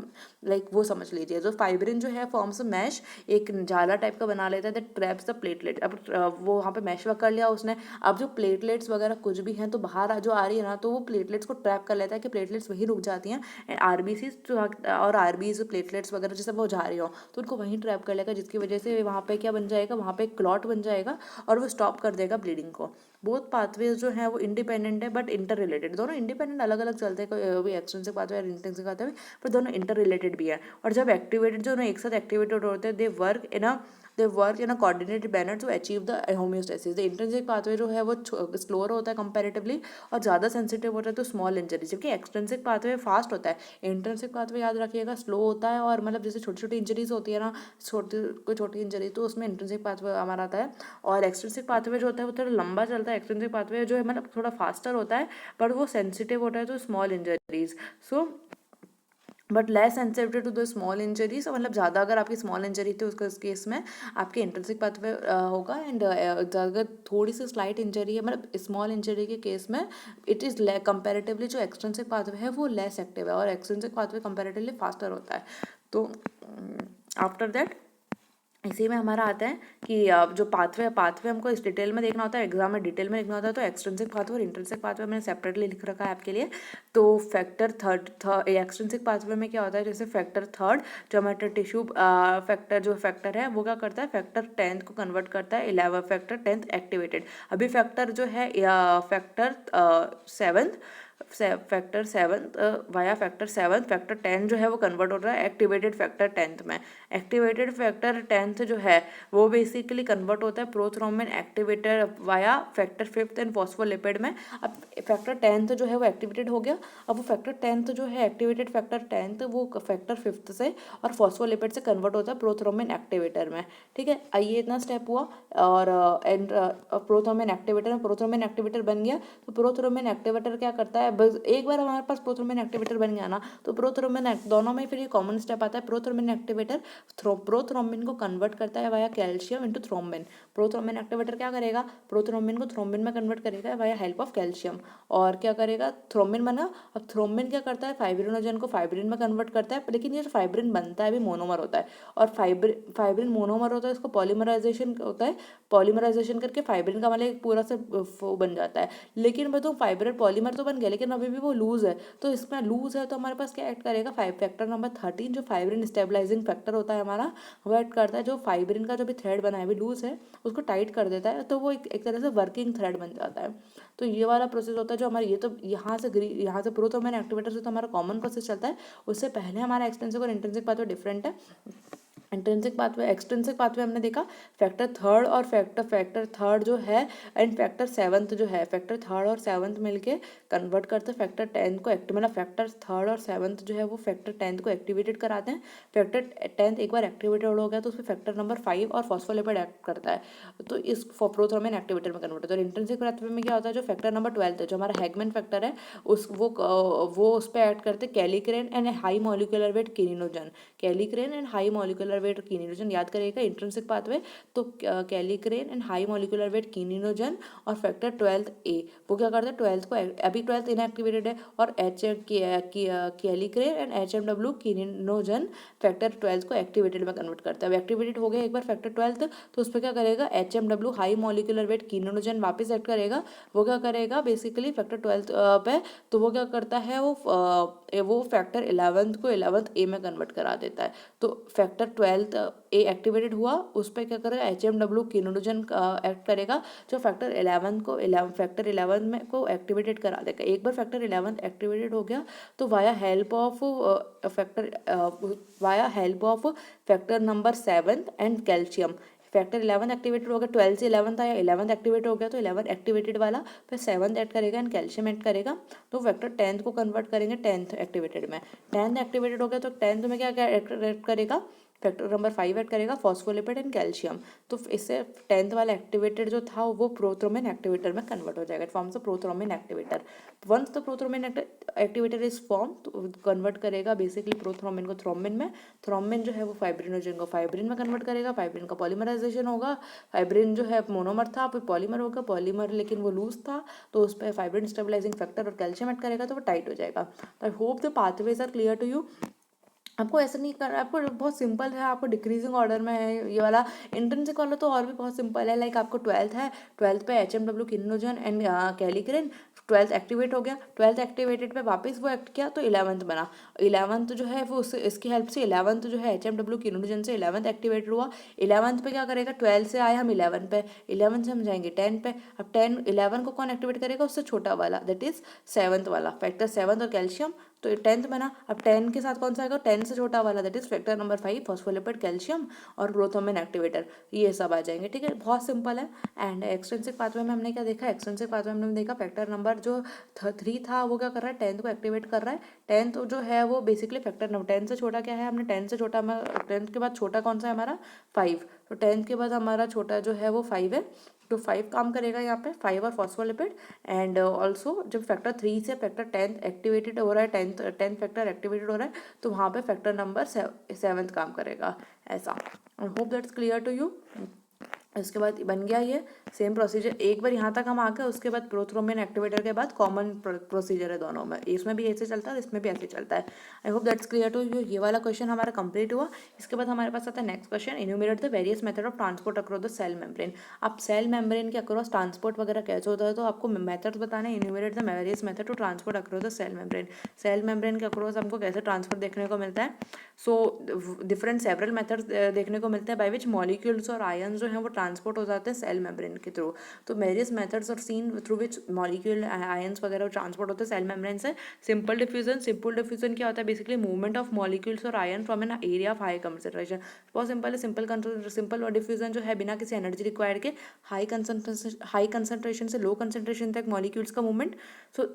लाइक वो समझ लीजिए। जो फाइब्रिन जो है फॉर्म्स मैश, एक जाला टाइप का बना लेता है दैट ट्रैप्स द प्लेटलेट। अब वो वहाँ पे मैश वर्क कर लिया उसने, अब जो प्लेटलेट्स वगैरह कुछ भी हैं तो बाहर जो आ रही है ना, तो वो प्लेटलेट्स को ट्रैप कर लेता है कि प्लेटलेट्स वहीं रुक जाती हैं एंड आरबीसी और आरबीज प्लेटलेट्स वगैरह जैसे वो जा रही हो तो उनको वहीं ट्रैप कर लेगा, जिसकी वजह से वहाँ पे क्या बन जाएगा, वहाँ पे क्लॉट बन जाएगा और वो स्टॉप कर देगा ब्लीडिंग को। बोथ पाथवेज जो है वो इंडिपेंडेंट है बट इंटर रिलेटेड, दोनों इंडिपेंडेंट अलग अलग चलते हैं, भी एक्सट्रिंसिक पाथवे और इंट्रिंसिक पाथवे, पर दोनों इंटर रिलेटेड भी है। और जब एक्टिवेटेड जो एक साथ एक्टिवेटेड होते हैं, they work in a coordinated manner to achieve the homeostasis. The intrinsic pathway जो है वो स्लोअर होता है कंपैरेटिवली और ज़्यादा सेंसिटिव होता है तो स्मॉल इंजरी, जबकि एक्सट्रिंसिक पाथवे फास्ट होता है। इंट्रिंसिक पाथवे याद रखिएगा स्लो होता है, और मतलब जैसे छोटी छोटी इंजरीज होती है ना, कोई छोटी इंजरी तो उसमें इंट्रिंसिक पाथवे हमारा आता है। और एक्सट्रिंसिक पाथवे जो होता है वो थोड़ा लंबा चलता है, एक्सट्रिंसिक पाथवे जो है मतलब थोड़ा फास्टर होता है बट वो सेंसिटिव होता है तो small injuries, so but less sensitive to the small injuries. मतलब ज़्यादा अगर आपकी स्मॉल इंजरी थी उसके केस में आपके इंट्रिंसिक पाथवे होगा, एंड अगर थोड़ी सी स्लाइट इंजरी है मतलब स्मॉल इंजरी के केस में इट इज़ कंपैरेटिवली जो एक्सट्रिंसिक पाथवे है वो लेस एक्टिव है और एक्सट्रिंसिक पाथवे कंपैरेटिवली फास्टर होता है। तो आफ्टर दैट इसी में हमारा आता है कि जो पाथवे हमको इस डिटेल में देखना होता है, एग्जाम में डिटेल में देखना होता है, तो एक्सट्रिंसिक पाथवे और इंट्रिंसिक पाथवे मैंने सेपरेटली लिख रखा है आपके लिए। तो फैक्टर थर्ड एक्सट्रिंसिक पाथवे में क्या होता है, जैसे फैक्टर थर्ड जो हमारा टिश्यू फैक्टर है वो क्या करता है, फैक्टर 10th को कन्वर्ट करता है 11 फैक्टर 10th एक्टिवेटेड। अभी फैक्टर जो है फैक्टर 7 वाया फैक्टर 7 फैक्टर 10 जो है वो कन्वर्ट हो रहा है एक्टिवेटेड फैक्टर 10th में। एक्टिवेटेड फैक्टर 10th जो है वो बेसिकली कन्वर्ट होता है prothrombin activated via factor 5th and phospholipid में। अब फैक्टर 10th जो है वो एक्टिवेटेड हो गया, अब वो फैक्टर 10th जो है एक्टिवेटेड फैक्टर 10th वो फैक्टर 5th से और फॉस्फोलिपिड से कन्वर्ट होता है प्रोथ्रोम्बिन एक्टिवेटर में। ठीक है, आइए इतना स्टेप हुआ और प्रोथ्रोम्बिन एक्टिवेटर बन गया। तो प्रोथ्रोम्बिन एक्टिवेटर क्या करता है, बस एक बार हमारे पास प्रोथ्रोम्बिन एक्टिवेटर बन गया ना, तो प्रोथ्रोम्बिन दोनों में फिर ये कॉमन स्टेप आता है। प्रोथ्रोम्बिन एक्टिवेटर प्रोथ्रोम्बिन को कन्वर्ट करता है via calcium into thrombin. Prothrombin activator क्या करेगा, प्रोथ्रोम्बिन को थ्रोम्बिन में कन्वर्ट करेगा वाया हेल्प ऑफ कैल्शियम। और क्या करेगा, थ्रोम्बिन बना। अब थ्रोम्बिन क्या करता है, फाइब्रिनोजन को फाइब्रिन में कन्वर्ट करता है, लेकिन ये जो फाइब्रिन बनता है भी मोनोमर होता है, और फाइब्रिन मोनोमर होता है, इसको पॉलीमराइजेशन होता है, पॉलीमराइजेशन करके फाइब्रिन का मतलब एक पूरा से वो बन जाता है। लेकिन मैं तो फाइब्रिन पॉलीमर तो बन गया, लेकिन अभी भी वो लूज है। तो इसमें लूज है तो हमारे पास क्या एक्ट करेगा, फैक्टर नंबर 13 जो फाइब्रिन स्टेबलाइजिंग फैक्टर होता है हमारा, वो एक्ट करता है। जो फाइब्रिन का जो भी थ्रेड बना है भी लूज है, उसको टाइट कर देता है, तो वो एक तरह से वर्किंग थ्रेड बन जाता है। तो ये वाला प्रोसेस होता है जो हमारे, ये तो यहाँ से प्रोथ्रोम्बिन एक्टिवेटर से तो हमारा कॉमन प्रोसेस चलता है। उससे पहले हमारा एक्सटेंसिव और इंट्रिंसिक पाथवे डिफरेंट है। इंट्रिंसिक पाथवे, एक्सट्रिंसिक पाथवे हमने देखा फैक्टर थर्ड और फैक्टर थर्ड जो है एंड फैक्टर सेवंथ जो है, फैक्टर थर्ड और सेवंथ मिलके कन्वर्ट करते हैं फैक्टर 10 को मतलब फैक्टर थर्ड और सेवंथ जो है वो फैक्टर 10 को एक्टिवेटेड कराते हैं। फैक्टर 10 एक बार एक्टिवेटेड हो गया तो उसमें फैक्टर नंबर 5 और फॉस्फोलिपिड एक्ट करता है, तो इस प्रोथ्रोम्बिन एक्टिवेटर में कन्वर्ट होता है। और इंट्रिंसिक पाथवे में क्या होता है, जो फैक्टर नंबर 12 है, जो हमारा हैगमैन फैक्टर है, वो उस पर एक्ट करते हैं kallikrein and high molecular weight kininogen. Kallikrein and high molecular weight kininogen याद करेगा इंट्रिंसिक पाथवे, तो kallikrein and high molecular weight kininogen और फैक्टर 12 ए, वो क्या करता है 12 को, अभी 12 इनएक्टिवेटेड है, और कैलिक्रेन एंड HMW किनिनोजन फैक्टर 12 को एक्टिवेटेड में कन्वर्ट करता है। अब एक्टिवेटेड हो गया एक बार फैक्टर 12, तो उस पर क्या करेगा, HMW हाई मॉलिक्यूलर वेट किनिनोजन वापस एक्ट करेगा। वो क्या करेगा बेसिकली फैक्टर 12 पे, तो वो क्या करता है, वो फैक्टर 11 को 11 ए में कन्वर्ट करा देता है। तो फैक्टर 12 ए एक्टिवेटेड हुआ, उस पर क्या करेगा, HMW किनोजन एक्ट करेगा, जो फैक्टर 11 में को एक्टिवेटेड करा देगा। एक बार फैक्टर 11 एक्टिवेटेड हो गया तो via help of factor number 7 and calcium, factor 11 activated हो गया, 12 से 11 था या 11 एक्टिवेट हो गया, तो 11 एक्टिवेटेड वाला फिर 7 ऐड करेगा एंड कैल्शियम ऐड करेगा, तो फैक्टर 10 को कन्वर्ट करेंगे 10th एक्टिवेटेड में। 10th एक्टिवेटेड हो गया तो 10th में क्या ऐड करेगा, फैक्टर नंबर 5 ऐड करेगा, फॉस्फोलिपिड एंड कैल्शियम। तो इससे 10th वाला एक्टिवेटेड जो था वो प्रोथ्रोम्बिन एक्टिवेटर में कन्वर्ट हो जाएगा, it forms the prothrombin activator. Once the prothrombin activator is form, तो कन्वर्ट करेगा बेसिकली प्रोथ्रोम्बिन को थ्रोम्बिन में। थ्रोम्बिन जो है वो फाइब्रिनोजन को फाइब्रिन में कन्वर्ट करेगा, फाइब्रिन का पॉलीमराइजेशन होगा, फाइब्रिन जो है मोनोमर था फिर पॉलीमर होगा, पॉलीमर लेकिन वो लूज था, तो उस पर फाइब्रिन स्टेबलाइजिंग फैक्टर और कैल्शियम ऐड करेगा तो वो टाइट हो जाएगा। तो I hope the pathways are clear to you. आपको ऐसा नहीं करना, आपको बहुत सिंपल है, आपको डिक्रीजिंग ऑर्डर में है ये वाला। इंट्रिंसिक वाला तो और भी बहुत सिंपल है, लाइक आपको 12th है, 12th पे HMW किनोजन एंड कैलिक्रेन, 12th एक्टिवेट हो गया, 12th एक्टिवेटेड पे वापस वो एक्ट किया तो 11th बना। 11th जो है वो इसकी हेल्प से 11th जो है HMW किनोजन से 11th एक्टिवेटेड हुआ। 11th पे क्या करेगा, 12 से आए हम 11 पे, 11 से हम जाएंगे 10 पे। अब 11 को कौन एक्टिवेट करेगा, उससे छोटा वाला, दैट इज 7th वाला, फैक्टर 7 और कैल्शियम, तो 10th बना। अब 10 के साथ कौन सा आएगा, 10 से छोटा वाला, that is factor number 5 phospholipid calcium और प्रोथ्रोम्बिन एक्टिवेटर, ये सब आ जाएंगे। ठीक है, बहुत सिंपल है। एंड एक्सटेंसिव पाथवे में हमने क्या देखा, एक्सटेंसिव पाथवे में हमने देखा फैक्टर नंबर जो 3 था वो क्या कर रहा है, 10th को एक्टिवेट कर रहा है। 10th जो है वो बेसिकली फैक्टर नंबर 10 से छोटा क्या है, हमने 10 से छोटा, 10th के बाद छोटा कौन सा है हमारा 5, तो 10th के बाद हमारा छोटा जो है वो 5 है, तो 5 काम करेगा यहाँ पे, 5 और फॉस्फोलिपिड। एंड ऑल्सो जब फैक्टर 3 से फैक्टर 10 एक्टिवेटेड हो रहा है, 10th फैक्टर एक्टिवेटेड हो रहा है, तो वहाँ पे फैक्टर नंबर 7 काम करेगा, ऐसा। I hope that's clear to you. इसके बाद बन गया ये सेम प्रोसीजर, एक बार यहाँ तक हम आ गए, उसके बाद प्रोथ्रोम्बिन एक्टिवेटर के बाद कॉमन प्रोसीजर है दोनों में, इसमें भी ऐसे चलता है इसमें भी ऐसे चलता है। I hope that's clear to you. ये वाला क्वेश्चन हमारा कंप्लीट हुआ। इसके बाद हमारे पास आता है next question, enumerate the various method of transport across the cell membrane. आप सेल मेम्ब्रेन के अक्रॉस ट्रांसपोर्ट वगैरह कैसे होता है, तो आपको मेथड्स बताने हैं, enumerate the various method to transport across the cell membrane. Cell membrane के अक्रॉस हमको कैसे ट्रांसपोर्ट देखने को मिलता है, सो डिफरेंट सेवरल मेथड्स देखने को मिलते हैं बाय विच मॉलिक्यूल्स और आयंस जो हैं वो ट्रांसपोर्ट हो जाते हैं सेल मेम्ब्रेन के थ्रू। तो various methods are seen through which molecule ions वगैरह ट्रांसपोर्ट होते हैं सेल मेम्ब्रेन से। सिंपल डिफ्यूजन क्या होता है, बेसिकली मूवमेंट ऑफ मॉलिक्यूल्स और ion from an area of high concentration. बहुत सिंपल है, सिंपल डिफ्यूजन जो है बिना किसी एनर्जी रिक्वायर्ड के हाई कंसंट्रेशन से लो कंसंट्रेशन तक मॉलिक्यूल्स का movement. So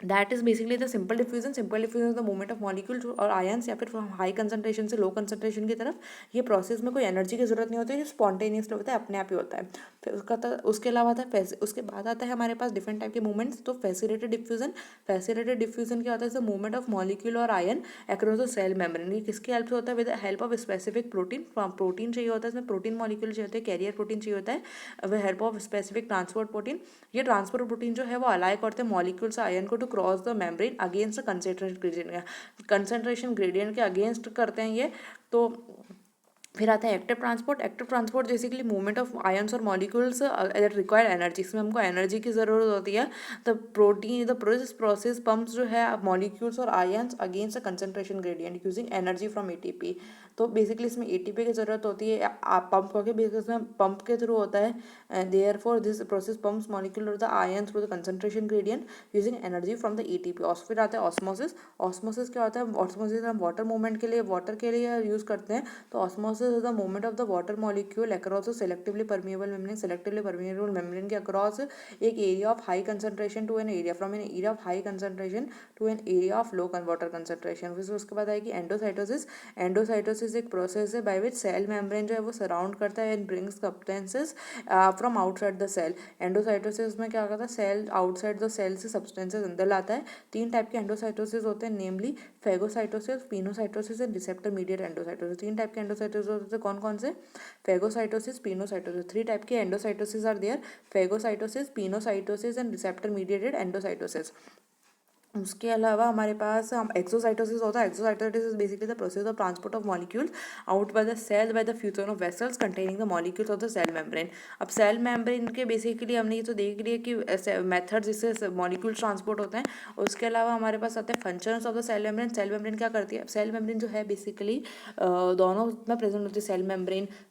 that is basically the simple diffusion. Simple diffusion the movement of molecule और आयंस या फिर फ्रॉम हाई कंसंट्रेशन से लो कंसंट्रेशन की तरफ। ये प्रोसेस में कोई एनर्जी की जरूरत नहीं होती है, जो स्पॉन्टेनियसली होता है, अपने आप ही होता है। फिर उसके अलावा आता है उसके बाद आता है हमारे पास डिफरेंट टाइप के मूवमेंट्स। तो फैसिलेटेड डिफ्यूजन। फैसिलेटेड डिफ्यूजन क्या होता है? मूवमेंट ऑफ मॉलिक्यूल और ion across the cell membrane. ये किसकी हेल्प से होता है? With the help of specific protein. Protein चाहिए होता है, इसमें प्रोटीन मॉलिक्यूल चाहिए होते हैं, कैरियर प्रोटीन चाहिए होता है, with help of specific transport protein. ये ट्रांसपोर्ट प्रोटीन जो है वो अलाउ करते हैं मॉलिक्यूल से आयन को to cross the membrane against concentration gradient के अगेंस्ट करते हैं ये। तो फिर आता है active transport. Active transport basically movement of ions और मॉलिक्यूल्स दैट रिक्वायर्ड एनर्जी। इसमें हमको एनर्जी की ज़रूरत होती है। द प्रोसेस पंप्स जो है मॉलिक्यूल्स और ions against a concentration gradient using energy from ATP. तो बेसिकली इसमें एटीपी की ज़रूरत होती है पंप के बेसिस में, पंप के थ्रू होता है। Therefore this process pumps molecule और the ion through the concentration gradient using energy from the ATP. फिर आता है ऑस्मोसिस। ऑस्मोसिस क्या होता है? ऑस्मोसिस हम वाटर मूवमेंट के लिए यूज़ करते हैं। तो osmosis is the movement of the water molecule across a selectively permeable membrane। selectively permeable membrane के across एक area of high concentration to an area, from an area of high concentration to an area of low water concentration। फिर उसके बाद आएगी एंडोसाइटोसिस। एंडोसाइटोसिस एक प्रोसेस है बाय विच सेल मेम्ब्रेन जो है वो सराउंड करता है and brings substances from outside the cell. Endocytosis में क्या करता है? सेल आउटसाइड द सेल से सब्सटेंसेस अंदर लाता है। तीन टाइप के एंडोसाइटोसिस होते हैं, namely phagocytosis, pinocytosis and receptor mediate endocytosis. तीन टाइप के एंडोसाइटोसिस होते हैं, कौन कौन से? Phagocytosis, pinocytosis. थ्री टाइप के endocytosis are there, phagocytosis, pinocytosis and receptor mediated endocytosis. उसके अलावा हमारे पास हम एक्सोसाइटोसिस होता है। Exocytosis is basically the process of transport of molecules out by the cell by the fusion of vesicles containing the molecules of the cell membrane. अब सेल मेम्ब्रेन के बेसिकली हमने ये तो देख लिया कि मेथड जिससे मॉलिक्यूल ट्रांसपोर्ट होते हैं। उसके अलावा हमारे पास आते हैं functions of the cell membrane. Cell membrane क्या करती है? सेल मेम्ब्रेन जो है बेसिकली दोनों में प्रेजेंट होती है।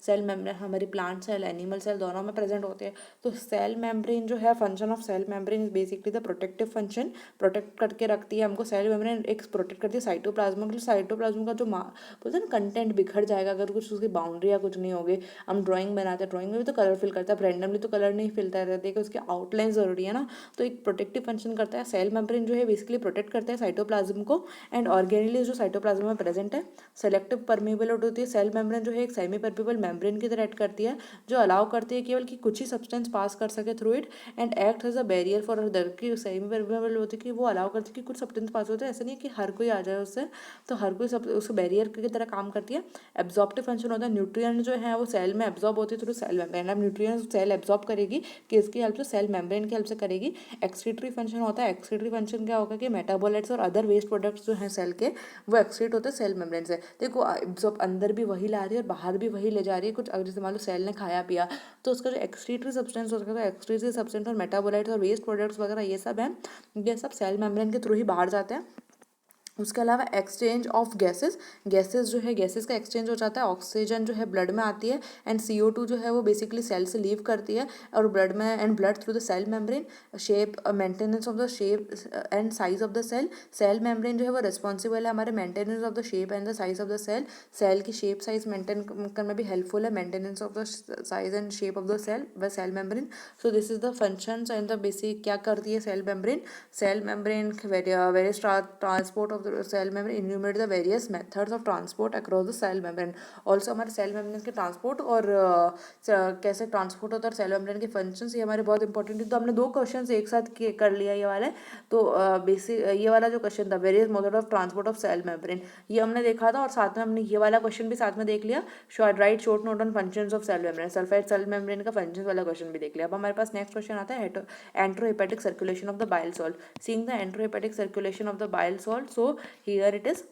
सेल मेम्ब्रेन हमारी प्लांट सेल, एनिमल सेल दोनों में प्रेजेंट होते हैं। तो सेल मेम्ब्रेन जो है, function of cell membrane is basically the protective function. Protect करके रखती है हमको सेल मेम्ब्रेन, एक प्रोटेक्ट करती है साइटोप्लाज्म के। साइटोप्लाज्म का जो बोलते हैं ना कंटेंट बिखर जाएगा अगर कुछ उसकी बाउंड्री या कुछ नहीं होगी। हम ड्राइंग बनाते हैं, ड्राइंग में भी तो कलर फिल करता है, रैंडमली तो कलर नहीं फिलता रहता है, कि उसकी आउटलाइन जरूरी है ना। तो एक प्रोटेक्टिव फंक्शन करता है सेल मेम्ब्रेन जो है, बेसिकली प्रोटेक्ट करता है साइटोप्लाज्म को एंड ऑर्गेनेली जो साइटोप्लाज्म में प्रेजेंट है। सेलेक्टिव परमेबल होती है सेल मेम्ब्रेन जो है, एक सेमी परमेबल मेम्ब्रेन की तरह एक्ट करती है, जो अलाउ करती है केवल कि कुछ ही सब्सटेंस पास कर सके through it and act as a barrier for other. की सेमी परमेबल होती है कि वो अलाउ करती है कि कुछ सब्सटेंस पास होते हैं, ऐसा नहीं है कि हर कोई आ जाए उससे, तो हर कोई सब उसको बैरियर की तरह काम करती है। एब्जॉर्प्टिव फंक्शन होता है, न्यूट्रिएंट जो है वो सेल में एब्जॉर्ब होती है थ्रू सेल मेम्ब्रेन। अब न्यूट्रिएंट सेल एब्जॉर्ब करेगी किसकी हेल्प से? सेल मेम्ब्रेन की हेल्प से करेगी। एक्सक्रीटरी फंक्शन होता है। एक्सक्रीटरी फंक्शन क्या होगा कि मेटाबोलाइट्स और अदर वेस्ट प्रोडक्ट्स जो हैं सेल के, वो एक्सक्रीट होते हैं सेल मेम्ब्रेन से। देखो एब्जॉर्ब अंदर भी वही ला रही है और बाहर भी वही ले जा रही है। कुछ अगर जैसे मान लो सेल ने खाया पिया तो उसका जो एक्सक्रीटरी सब्सटेंस होता है, एक्सक्रीटरी सब्सटेंस और मेटाबोलाइट्स और वेस्ट प्रोडक्ट्स वगैरह ये सब है, ये सब सेल मेम्ब्रेन के थ्रू ही बाहर जाते हैं। उसके अलावा एक्सचेंज ऑफ गैसेस। गैसेस जो है, गैसेस का एक्सचेंज हो जाता है। ऑक्सीजन जो है ब्लड में आती है एंड CO2 जो है वो बेसिकली सेल से लीव करती है और ब्लड में and blood through the cell membrane. Shape maintenance of the shape and size of the cell. Cell membrane जो है वो रिस्पॉन्सिबल है हमारे maintenance of the shape and the size of the cell. Cell की शेप साइज मेंटेन करने में भी हेल्पफुल है, maintenance of the size and shape of the cell व cell membrane. So this is the functions and the basic क्या करती है cell membrane. Cell membrane various transport of cell membrane, enumerate the various methods of transport across the cell membrane। also हमारे सेल मेम्ब्रेन के ट्रांसपोर्ट और कैसे ट्रांसपोर्ट होता है सेल मेम्ब्रेन के फंक्शंस, ये हमारे बहुत इंपॉर्टेंट है। तो हमने दो क्वेश्चन एक साथ कर लिया ये वाला। तो बेसिक ये वाला जो क्वेश्चन था various method of transport of cell membrane, ये हमने देखा था और साथ में हमने ये वाला क्वेश्चन भी साथ में देख लिया। Write short note on functions of cell membrane, sulphide cell membrane का फंक्शंस वाला क्वेश्चन भी देख लिया। अब हमारे पास नेक्स्ट क्वेश्चन आता है enterohepatic circulation of the bile salt. Seeing the enterohepatic circulation of the bile salt, so here it is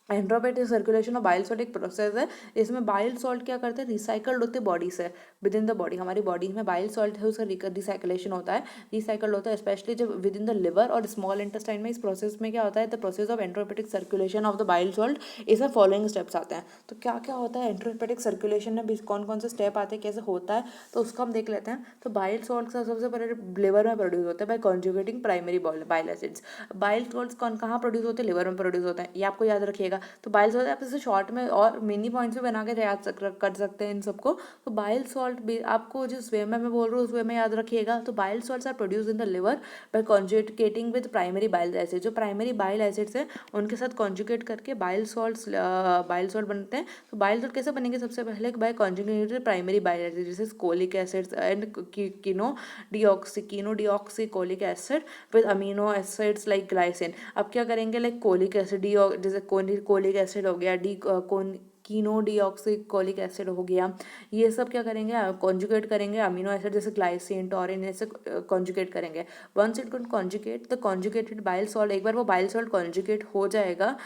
enterohepatic circulation of bile salt एक प्रोसेस है। इसमें बाइल सॉल्ट क्या करते हैं? रिसाइकल्ड होते हैं बॉडी से, विद इन द बॉडी। हमारी बॉडी में बाइल सॉल्ट है उसका रिसाइकलेशन होता है, रिसाइकल्ड होता है स्पेशली जब विद इन द लिवर और स्मॉल इंटेस्टाइन में। इस प्रोसेस में क्या होता है? The process of enterohepatic circulation of the bile salt, इसमें फॉलोइंग स्टेप्स आते हैं। तो क्या क्या होता है एंट्रोपेटिक सर्कुलेशन में, कौन कौन से स्टेप आते हैं, कैसे होता है, तो उसको हम देख लेते हैं। तो बाइल सॉल्ट का सबसे पहले लिवर में प्रोड्यूस होता है by conjugating primary bile acids. Bile salt कहाँ प्रोड्यूस होते हैं? लिवर में प्रोड्यूस होते हैं। ये आपको याद रखिएगा। जाएगा। तो बाइल सॉल्ट आप इसे शॉर्ट में और मिनी पॉइंट्स भी बना के याद कर सकते हैं इन सबको। तो बाइल सॉल्ट भी आपको जिस वे में मैं बोल रहा हूँ उस वे में याद रखिएगा। तो bile salts are produce in the liver by conjugating with primary bile acid. जो प्राइमरी बाइल एसिड्स हैं उनके साथ कॉन्जुगेट करके बाइल सॉल्ट बनते हैं। तो बाइल सॉल्ट कैसे बनेंगे? सबसे पहले by conjugated primary bile acid जैसे cholic acids and chenodeoxycholic acid with amino acids like glycine. अब क्या करेंगे, लाइक कोलिक एसिड जैसे कोलिक एसिड हो गया, कीनो डिऑक्सीकोलिक एसिड हो गया, ये सब क्या करेंगे, कॉन्जुगेट करेंगे अमीनो एसिड जैसे ग्लाइसिन टॉरिन ऐसे कॉन्जुगेट करेंगे। Once it conjugate the conjugated bile salt, एक बार वो बाइल सॉल्ट कॉन्जुगेट हो जाएगा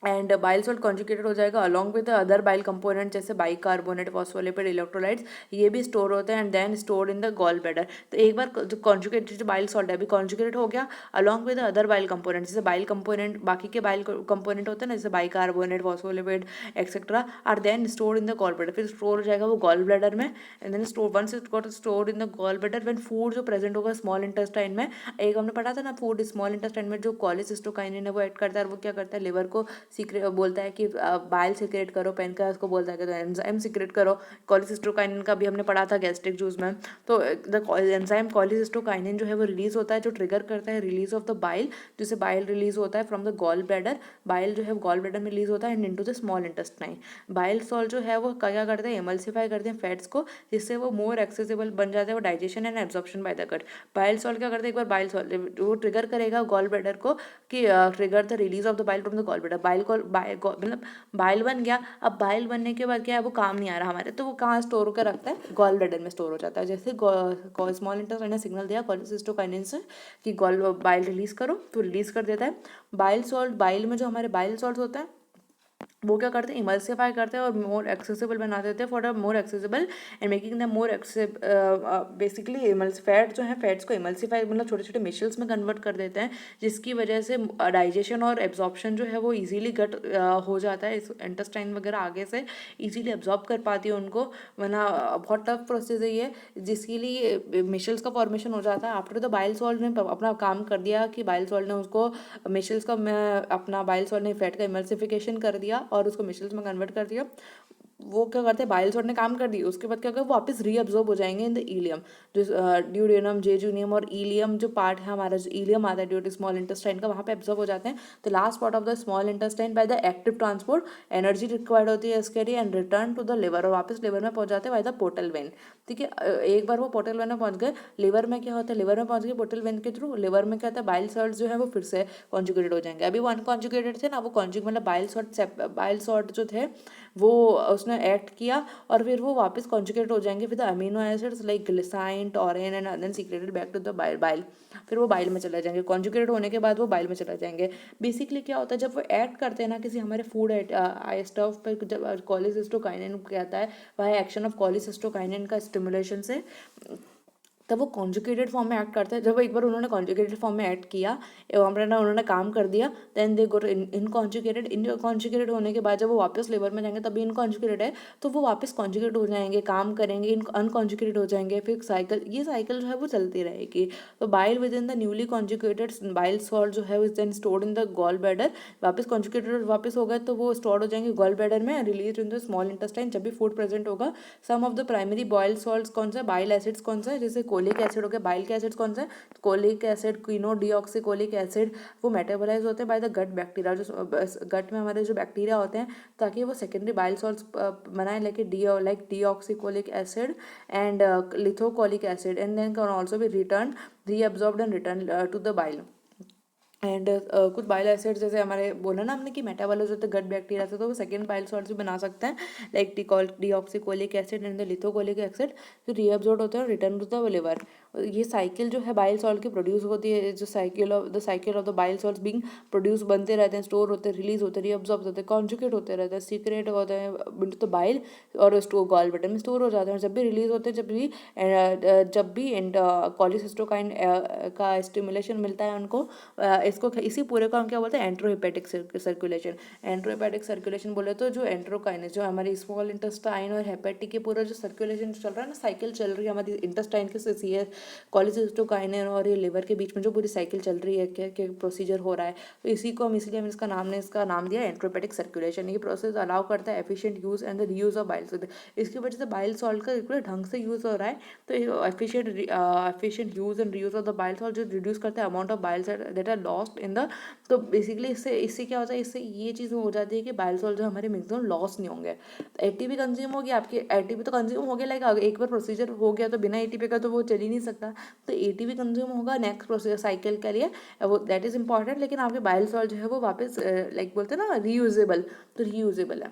एंड बाइल सॉल्ट कॉन्जुगेटेड हो जाएगा along with other bile component जैसे बाइकार्बोनेट, फॉस्फोलिपिड, इलेक्ट्रोलाइट्स, ये भी स्टोर होते हैं and then stored in the gall bladder. तो एक बार जो कॉन्जुगेटेड जो बाइल सॉल्ट है अभी कॉन्जुगेट हो गया along with other bile component जैसे बाइल कंपोनेंट, बाकी के बाइल कंपोनेंट होते हैं ना जैसे bicarbonate, phospholipid etcetera, are then stored in the gall bladder. फिर स्टोर हो जाएगा वो गॉल ब्लैडर में and then store once it got stored in the gall bladder when food जो प्रेजेंट होगा स्मॉल इंटेस्टाइन में। एक हमने पढ़ा था ना फूड स्मॉल इंटेस्टाइन में जो कोलेसिस्टोकाइनिन है वो ऐड करता है, वो क्या करता है लिवर को सीक्रेट बोलता है कि बाइल सीक्रेट करो, पेनक्रियास को बोलता है कि एंजाइम सीक्रेट करो। कोलेसिस्टोकाइनिन का भी हमने पढ़ा था गैस्ट्रिक जूस में। तो द एंजाइम कोलेसिस्टोकाइनिन जो है वो रिलीज होता है जो ट्रिगर करता है रिलीज ऑफ द बाइल, जिससे बाइल रिलीज होता है from the gall bladder. Bile जो है गॉल ब्लैडर में रिलीज होता है and into the small intestine. Bile salt जो है वो क्या करते हैं, एमल्सिफाई करते हैं फैट्स को, जिससे वो मोर एक्सेसिबल बन जाता है वो digestion and absorption by the gut. Bile salt क्या करते हैं, एक बार बाइल सॉल्ट वो ट्रिगर करेगा गॉल ब्लैडर को कि trigger the release of the bile from the gall bladder. मतलब बाइल बन गया, अब बाइल बनने के बाद क्या है वो काम नहीं आ रहा हमारे, तो वो कहाँ स्टोर होकर रखता है, गॉल ब्लैडर में स्टोर हो जाता है। जैसे स्मॉल इंटेस्टाइन ने सिग्नल दिया कोलेसिस्टोकाइनिन से कि बाइल रिलीज करो, तो रिलीज कर देता है। बाइल सॉल्ट, बाइल में जो हमारे बाइल सॉल्ट होता है वो क्या करते हैं, इमल्सिफाई करते हैं और मोर एक्सेसिबल बना देते हैं for a more accessible and making the more basically fat जो है फैट्स को इमल्सिफाई मतलब छोटे छोटे मिशल्स में कन्वर्ट कर देते हैं, जिसकी वजह से डाइजेशन और एब्जॉर्प्शन जो है वो इजीली गट हो जाता है। इस इंटेस्टाइन वगैरह आगे से इजीली एब्जॉर्ब कर पाती है उनको, वरना बहुत टफ प्रोसेस है ये, जिसके लिए मिशल्स का फॉर्मेशन हो जाता है। आफ्टर द बाइल सॉल्ट ने अपना काम कर दिया कि बाइल सॉल्ट ने उसको मिशल्स का अपना बाइल सॉल्ट ने फैट का इमल्सिफिकेशन कर दिया और उसको मिशल्स में कन्वर्ट कर दिया। वो क्या करते हैं, बाइल सॉल्ट ने काम कर दी, उसके बाद क्या कर वापस रीअब्जॉर्ब हो जाएंगे इन द इलियम, जो ड्यूडेनम, जेजुनियम और इलियम जो पार्ट है हमारा, जो इलियम आता है ड्यू टू स्मॉल इंटेस्टाइन का, वहाँ पे एब्जॉर्ब हो जाते हैं। तो last part of the small intestine by the active transport energy required होती है इसके लिए and return to the liver, और वापस लिवर में पहुंच जाते हैं बाय द पोर्टल वेन। ठीक है, एक बार वो पोर्टल वेन में पहुंच गए, लिवर में क्या होता है, लिवर में पहुंच गए पोर्टल वेन के थ्रू, लिवर में क्या होता है बाइल सॉल्ट जो है वो फिर से कॉन्जुगेटेड हो जाएंगे। अभी वो अनकॉन्जुगेटेड थे ना, वो मतलब बाइल सॉल्ट जो थे वो उसने एक्ट किया और फिर वो वापस कॉन्जुगेट हो जाएंगे with amino acids like glycine, taurine and then secreted back to the bile. फिर वो बाइल में चले जाएंगे, कॉन्जुगेट होने के बाद वो बाइल में चले जाएंगे। बेसिकली क्या होता है, जब वो एक्ट करते हैं ना किसी हमारे फूड स्टफ पर, जब कोलेसिस्टोकाइनिन कहता है वह एक्शन ऑफ कोलेसिस्टोकाइनिन का स्टिमुलेशन से तब वो कॉन्जुगेटेड फॉर्म में एक्ट करते हैं। जब एक बार उन्होंने कॉन्जुगेटेड फॉर्म में एक्ट किया, उन्होंने काम कर दिया, देन दे गोट इनकॉन्जुगेटेड होने के बाद जब वो वापस लिवर में जाएंगे तभी इनकॉन्जुगेटेड है, तो वो वापस कॉन्जुगेट हो जाएंगे, काम करेंगे, अनकॉन्जुगेटेड हो जाएंगे, फिर ये साइकिल जो है वो चलती रहेगी। तो bile within the newly conjugated bile salt जो है is then stored in the gall bladder. वापस कॉन्जुगेटेड वापस हो गए तो वो स्टोर हो जाएंगे गॉल ब्लैडर में, release in the small intestine जब भी फूड प्रेजेंट होगा। Some of the primary bile salts कौन सा, बाइल एसिड्स कौन सा है, जैसे कोलिक एसिड हो गया, बाइल के एसिड्स कौन सा है, कोलिक एसिड, कीनोडिऑक्सीकोलिक एसिड, वो मेटाबोलाइज होते हैं बाय द गट बैक्टीरिया, जो गट में हमारे जो बैक्टीरिया होते हैं, ताकि वो सेकेंडरी बाइल सॉल्ट्स बनाए like deoxycholic acid and lithocholic acid and then can also be return reabsorbed and return to the bile. And कुछ बाइल एसिड्स जैसे हमारे बोला ना हमने कि मेटाबॉलाइज होते हैं गट बैक्टीरिया से, तो वो सेकेंड बाइल सॉल्ट्स भी बना सकते हैं like deoxycholic acid and the lithocholic acid, जो रीअब्सॉर्ब होते हैं रिटर्न टू द लिवर। ये साइकिल जो है बाइल सॉल्ट की प्रोड्यूस होती है, जो cycle of the bile salts being produce बनते रहते हैं, स्टोर होते हैं, रिलीज होते हैं, रीअब्सॉर्ब होते हैं, कॉन्जुगेट होते रहते हैं, सीक्रेट होते हैं तो बाइल और स्टोर गॉल ब्लैडर में स्टोर हो जाते हैं। जब भी रिलीज होते हैं, जब भी कोलेसिस्टोकाइन का स्टिमुलेशन मिलता है उनको, इसको इसी पूरे को हम क्या बोलते हैं, एंट्रोहेपेटिक सर्कुलेशन। एंट्रोहेपेटिक सर्कुलेशन बोले तो जो एंट्रोकाइनेस, जो हमारी स्मॉल इंटेस्टाइन और हेपेटिक के पूरा जो सर्कुलेशन चल रहा है ना, साइकिल चल रही है हमारी इंटेस्टाइन के कॉलेसिस्टोकाइनिन और ये लिवर के बीच में जो पूरी साइकिल चल रही है, क्या प्रोसीजर हो रहा है, तो इसी को हम इसलिए हम इसका नाम दिया एंट्रोपेटिक सर्कुलेशन। ये प्रोसेस अलाउ करता है efficient use and the reuse of bile salt. इसकी वजह से बाइल सॉल्ट का पूरे ढंग से यूज हो रहा है, तो efficient use and reuse of the bile salt जो रिड्यूस करता है amount of bile salt that are lost in the. तो बेसिकली इससे क्या होता है, इससे ये चीज़ हो जाती है कि बाइल सॉल्ट जो हमारे मैक्सिमम लॉस नहीं होंगे। एटीपी कंज्यूम हो गया, आपके एटीपी तो कंज्यूम हो गया, लाइक एक बार प्रोसीजर हो गया तो बिना एटीपी का तो वो चल ही नहीं सकता, तो एटीपी कंज्यूम होगा नेक्स्ट प्रोसीजर साइकिल के लिए, वो दैट इज इंपॉर्टेंट। लेकिन आपके बाइल सॉल्ट जो है वो वापस लाइक बोलते हैं ना रीयूजेबल, तो रीयूजेबल है।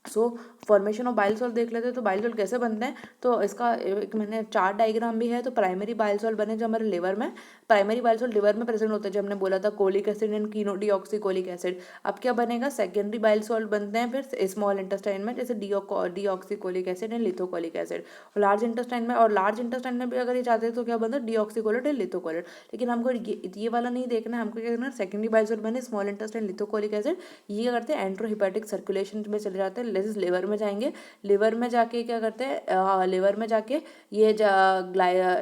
सो फॉर्मेशन ऑफ बाइल सॉल्ट देख लेते हैं, तो बाइल सॉल्ट कैसे बनते हैं, तो इसका एक मैंने चार्ट डायग्राम भी है। तो प्राइमरी बाइल सॉल्ट बने जो हमारे लिवर में, प्राइमरी बाइल सॉल्ट लिवर में प्रेजेंट होते हैं, जो हमने बोला था colic acid and deoxycholic acid. अब क्या बनेगा, सेकेंडरी बाइल सॉल्ट बनते हैं फिर स्मॉल इंटेस्टाइन में, जैसे deoxycholic acid and lithocholic acid. Large intestine में, और लार्ज इंटेस्टाइन में भी अगर ये चाहते हैं तो क्या बनता है, डीऑक्सीकोलेट एंड लिथोकोलेट। लेकिन हमको ये वाला नहीं देखना है, हमको क्या करना है, सेकेंडरी बाइल सॉल्ट बने स्मॉल इंटेस्टाइन लिथोकोलिक एसिड, ये करते हैं एंट्रोहिपेटिक सर्कुलेशन में चले जाते हैं, लिवर में जाएंगे। लिवर में जाके क्या करते हैं, लिवर में जाके ये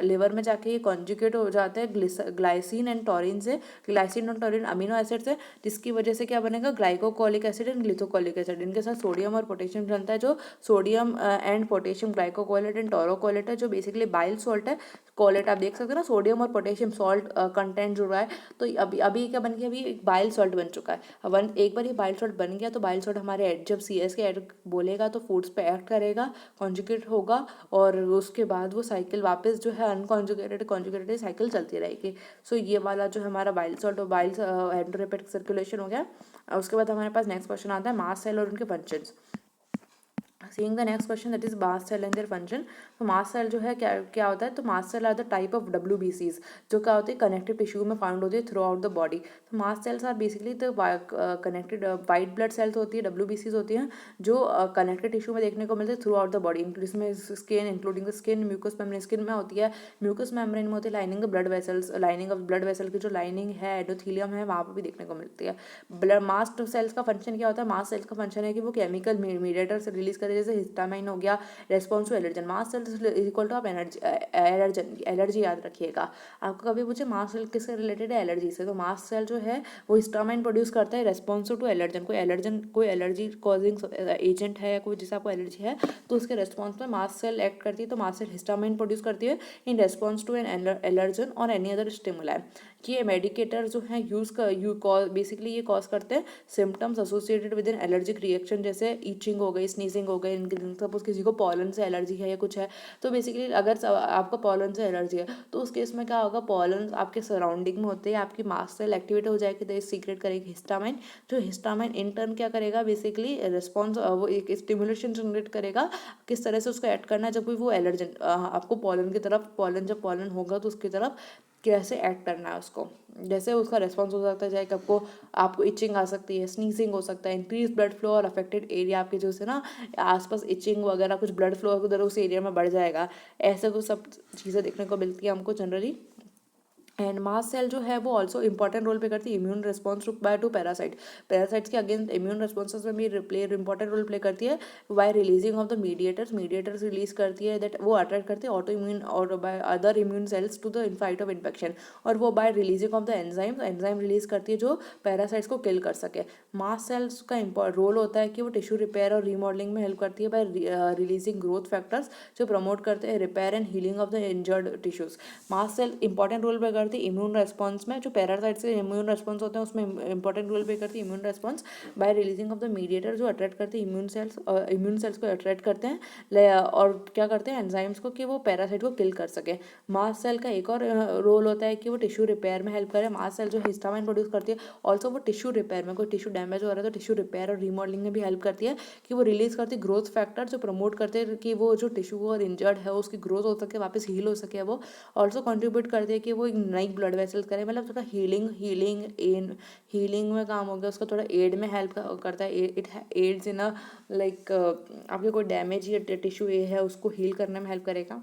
लिवर में जाके ये कॉन्जुगेट हो जाते हैं ग्लाइसिन एंड टॉरिन से, ग्लाइसिन और टॉरिन अमीनो एसिड से, जिसकी वजह से क्या बनेगा, ग्लाइकोकोलिक एसिड एंड ग्लिथोकोलिक एसिड। इनके साथ सोडियम और पोटेशियम बनता है, जो sodium and potassium ग्लाइकोकोलेट and taurocholate है, जो बेसिकली बाइल सॉल्ट है। कोलेट आप देख सकते हैं ना, सोडियम और पोटेशियम सॉल्ट कंटेंट जुड़ रहा है, तो अभी क्या बन गया, अभी एक बाइल सॉल्ट बन चुका है। अब एक बार ये बाइल सॉल्ट बन गया, तो बाइल सॉल्ट हमारे जब CS के बोलेगा तो फूड्स पे एक्ट करेगा, कॉन्जुगेट होगा, और उसके बाद वो साइकिल वापस जो है कॉन्जुगेटेड साइकिल चलती रहेगी। सो ये वाला जो हमारा बाइल सॉल्ट और बाइल एंट्रोहेपेटिक सर्कुलेशन हो गया। उसके बाद हमारे पास नेक्स्ट क्वेश्चन आता है मास्ट सेल और उनके फंक्शंस। Seeing the next question that is mast cell and their function. तो मास्ट सेल जो है क्या होता है, तो mast cell are the type of WBCs, जो क्या होते हैं कनेक्टिव टिश्यू में फाउंड होती है थ्रू आउट द बॉडी। तो mast cells are basically the connected white blood cells होती है, WBCs होती हैं, जो कनेक्टेड टिश्यू में देखने को मिलते हैं थ्रू आउट द बॉडी, जिसमें skin including the skin, mucous membrane, skin में होती है, म्यूकस मेम्ब्रेन में होती है lining the blood vessels, lining of blood vessel की जो लाइनिंग है एंडोथेलियम है, वहाँ पर भी देखने को मिलती है। ब्लड मास्ट सेल्स का फंक्शन क्या होता है, मास्ट सेल्स का फंक्शन है कि वो केमिकल मीडिएटर से रिलीज करे, जैसे हिस्टामाइन हो गया, response to allergen. Mast cells equal to आप एलर्जी याद रखिएगा। आपको कभी पूछे मास्ट सेल किससे रिलेटेड है, एलर्जी से, तो मास्ट सेल जो है वो हिस्टामाइन प्रोड्यूस करता है रेस्पॉन्स टू एलर्जन। कोई एलर्जी कॉजिंग एजेंट है, कोई जिसे आपको एलर्जी है, तो उसके रेस्पॉन्स में मास्ट सेल एक्ट करती है, तो मास्ट सेल हिस्टामाइन प्रोड्यूस करती है in response to an allergen और एनी अदर स्टिमुलाई। कि ये मेडिकेटर जो है बेसिकली ये कॉज करते हैं symptoms associated with an allergic reaction, जैसे ईचिंग हो गई, स्नीजिंग हो गई, सपोज किसी को पॉलन से एलर्जी है या कुछ है, तो बेसिकली अगर आपको पॉलन से एलर्जी है, तो उस केस में क्या होगा, पॉलन आपके सराउंडिंग में होते हैं, आपकी मास्ट सेल एक्टिवेट हो जाएगी, तो सीक्रेट करेगी हिस्टामाइन, जो हिस्टामाइन इन टर्न क्या करेगा, बेसिकली रिस्पॉन्स वो एक स्टिमुलेशन जनरेट करेगा, किस तरह से उसको ऐड करना है, जब भी वो एलर्जन आपको पॉलन की तरफ, जब पॉलन होगा तो उसकी तरफ कैसे एक्ट करना है उसको, जैसे उसका रेस्पॉन्स हो सकता है, चाहे आपको इचिंग आ सकती है, स्नीजिंग हो सकता है, इंक्रीज ब्लड फ्लो और अफेक्टेड एरिया आपके जो से ना आसपास इचिंग वगैरह कुछ ब्लड फ्लो उधर उस एरिया में बढ़ जाएगा, ऐसे कुछ सब चीज़ें देखने को मिलती है हमको जनरली। एंड मास्ट सेल जो है वो ऑल्सो इंपॉर्टेंट रोल प्ले करती है immune response to parasite, parasites के अगेंस्ट इम्यून रिस्पॉन्सेज में भी इंपॉर्टेंट रोल प्ले करती है by releasing of the mediators release करती है, दैट वो अट्रैक्ट करती है ऑटो इम्यून और by other immune cells to the fight of infection, और वो by releasing of the enzyme release करती है जो पैरासाइट्स को किल कर सके। मास्ट सेल्स का रोल होता है कि वो टिश्यू रिपेयर और रीमॉडलिंग में हेल्प करती है बाय रिलीजिंग ग्रोथ फैक्टर्स जो प्रमोट करते हैं repair and healing of the injured tissues. Mast cell important role play करती है इम्यून रेस्पॉन्स में, जो पैरासाइट से इम्यून रेस्पॉन्स होते हैं उसमें इंपॉर्टेंट रोल प्ले करती है immune response bye releasing of the mediator जो अट्रैक्ट करते हैं इम्यून सेल्स को अट्रैक्ट करते हैं और क्या करते हैं एंजाइम्स को कि वो पैरासाइट को किल कर सके। मास्ट सेल का एक और रोल होता है कि वो टिश्यू रिपेयर में हेल्प करे। मास्ट सेल जो हिस्टामाइन प्रोड्यूस करती है, ऑल्सो वो टिश्यू रिपेयर में, कोई टिश्यू डैमेज हो रहा है तो टिश्यू रिपेयर और रीमॉडलिंग में भी हेल्प करती है, कि वो रिलीज करती है ग्रोथ फैक्टर जो प्रमोट करते हैं कि वो जो टिश्यू और इंजर्ड है उसकी ग्रोथ हो सके, वापस हील हो सके। वो ऑल्सो कंट्रीब्यूट करती है कि वो एक नई ब्लड वेसल्स करे, मतलब थोड़ा हीलिंग में काम हो गया, उसका थोड़ा एड में हेल्प करता है। It adds in a like आपके कोई डैमेज या टिश्यू है उसको हील करने में हेल्प करेगा।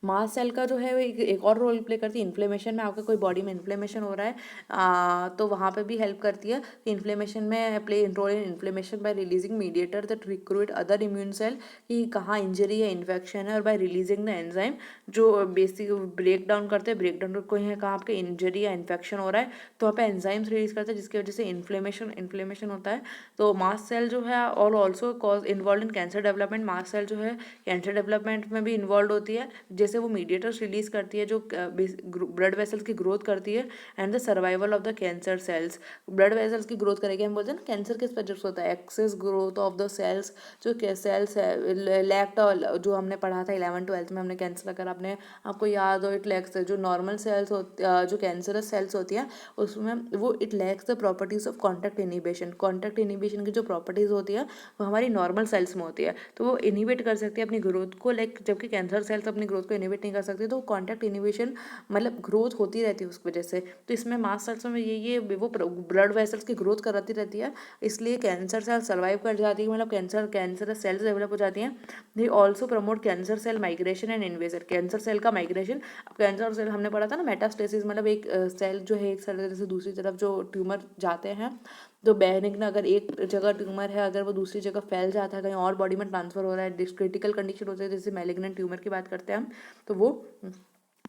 मास्ट सेल का जो है वो एक और रोल प्ले करती है इन्फ्लेमेशन में। आपका कोई बॉडी में इन्फ्लेमेशन हो रहा है तो वहाँ पे भी हेल्प करती है कि इन्फ्लेमेशन में play role in inflammation by releasing mediator that recruit other immune cell कि कहाँ इंजरी है, इन्फेक्शन है, और बाय रिलीजिंग द एंजाइम जो बेसिक ब्रेक डाउन करते हैं, ब्रेक डाउन कोई है कहाँ आपके इंजरी या इन्फेक्शन हो रहा है तो वहाँ पे एंजाइम्स रिलीज करते हैं जिसकी वजह से इन्फ्लेमेशन होता है। तो मास्ट सेल जो है और also cause involve in cancer development. Mast cell जो है कैंसर डेवलपमेंट में भी इन्वॉल्व होती है जैसे वो मीडिएटर्स रिलीज करती है जो ब्लड वेसल्स की ग्रोथ करती है and the survival of the cancer cells. Blood vessels की ग्रोथ करेगी, हम बोलते हैं ना कैंसर किस वजह से होता है, excess growth of the cells. जो सेल्स है लैक्ट जो हमने पढ़ा था 11th-12th में हमने कैंसर, अगर आपको याद हो, इट लैक्स जो नॉर्मल सेल्स जो कैंसरस सेल्स होती हैं उसमें वो it lacks the properties of contact inhibition. Contact inhibition की जो प्रॉपर्टीज होती है वो हमारी नॉर्मल सेल्स में होती है तो वो इनिबिट कर सकती है अपनी ग्रोथ को, लाइक जबकि कैंसर सेल्स अपनी ग्रोथ को इनिबिट नहीं कर सकती तो कॉन्टैक्ट इनिबिशन मतलब ग्रोथ होती रहती है उस वजह से। तो इसमें मास्ट सेल्स में ये वो ब्लड वेसल्स की ग्रोथ कराती रहती है, इसलिए कैंसर सेल सर्वाइव कर जाती है, मतलब कैंसर सेल्स डेवलप हो जाती हैं। They also promote cancer cell migration and invasion. Cancer cell का माइग्रेशन, कैंसर सेल हमने पढ़ा था ना मेटास्टेसिस, मतलब एक सेल जो है एक सेल से दूसरी तरफ जो ट्यूमर जाते हैं तो बेनिग्न अगर एक जगह ट्यूमर है अगर वो दूसरी जगह फैल जाता है, कहीं और बॉडी में ट्रांसफर हो रहा है, क्रिटिकल कंडीशन होती है जैसे मैलिग्नेंट ट्यूमर की बात करते हैं हम, तो वो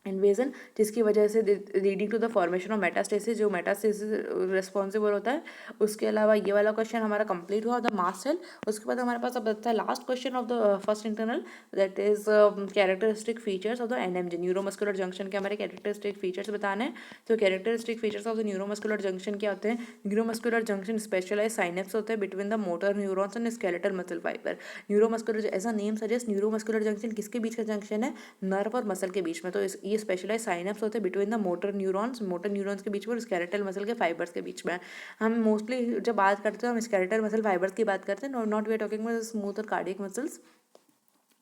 इन्वेजन जिसकी वजह से leading to the formation of metastasis, जो मेटास्टेसिस रिस्पॉन्सिबल होता है। उसके अलावा ये वाला क्वेश्चन हमारा कंप्लीट हुआ द मास्ट सेल। उसके बाद हमारे पास अब बचता है last question of the first internal, that is characteristic features of the NMJ, neuromuscular junction के हमारे कैरेक्टरिस्टिक फीचर्स बताने हैं। तो characteristic features of the neuromuscular junction क्या होते हैं? न्यूरोमस्कुलर जंक्शन स्पेशलाइज साइनेप्स होते हैं between the motor neurons and skeletal muscle fibre. Neuromuscular ऐसा नेम सजेस्ट, न्यूरोमस्कुलर जंक्शन किसके बीच का जंक्शन है? नर्व और मसल के बीच में। तो ये स्पेशलाइज साइनेप्स होते हैं बिटवीन द मोटर न्यूरॉन्स के बीच में और स्केलेटल मसल के फाइबर्स के बीच में। हम मोस्टली जब बात करते हैं हम स्केलेटल मसल फाइबर्स की बात करते हैं, not we are talking about smooth और cardiac muscles.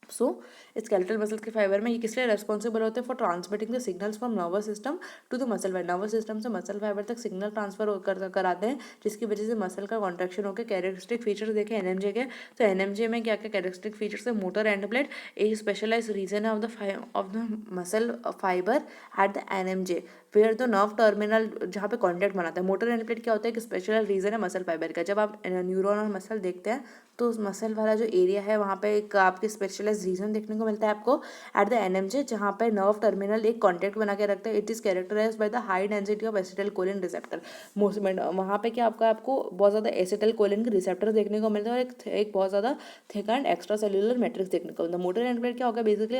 So skeletal muscle के फाइबर में ये किस लिए रेस्पॉन्सिबल होते हैं? For transmitting the signals from nervous system to the muscle fibre. Nervous system से मसल फाइबर तक सिग्नल ट्रांसफर कराते हैं जिसकी वजह से मसल का कॉन्ट्रैक्शन होकर कैरेक्टरिस्टिक फीचर्स देखें एनएमजे के। तो एनएमजे में क्या क्या कैरेक्टरिस्टिक फीचर्स है? Motor end plate a specialize region है of the muscle fibre at the NMJ where the nerve terminal जहाँ पे कॉन्टैक्ट बनाता है। मोटर एंड प्लेट क्या होता है? कि स्पेशल रीजन है मसल फाइबर का। जब आप न्यूरॉन और मसल देखते हैं तो उस मसल वाला जो एरिया है वहाँ पे एक आपके स्पेशलाइज रीजन देखने को मिलता है आपको एट द एनएमजे, जहाँ पे नर्व टर्मिनल एक कॉन्टैक्ट बना के रखता है। It is characterised by the high density of acetyl choline receptor. वहाँ पे क्या आपको बहुत ज़्यादा एसिटाइल कोलिन के रिसेप्टर देखने को मिलता है और एक बहुत ज़्यादा thick and extra cellular matrix देखने को मिलता है। मोटर एंड प्लेट क्या होगा बेसिकली,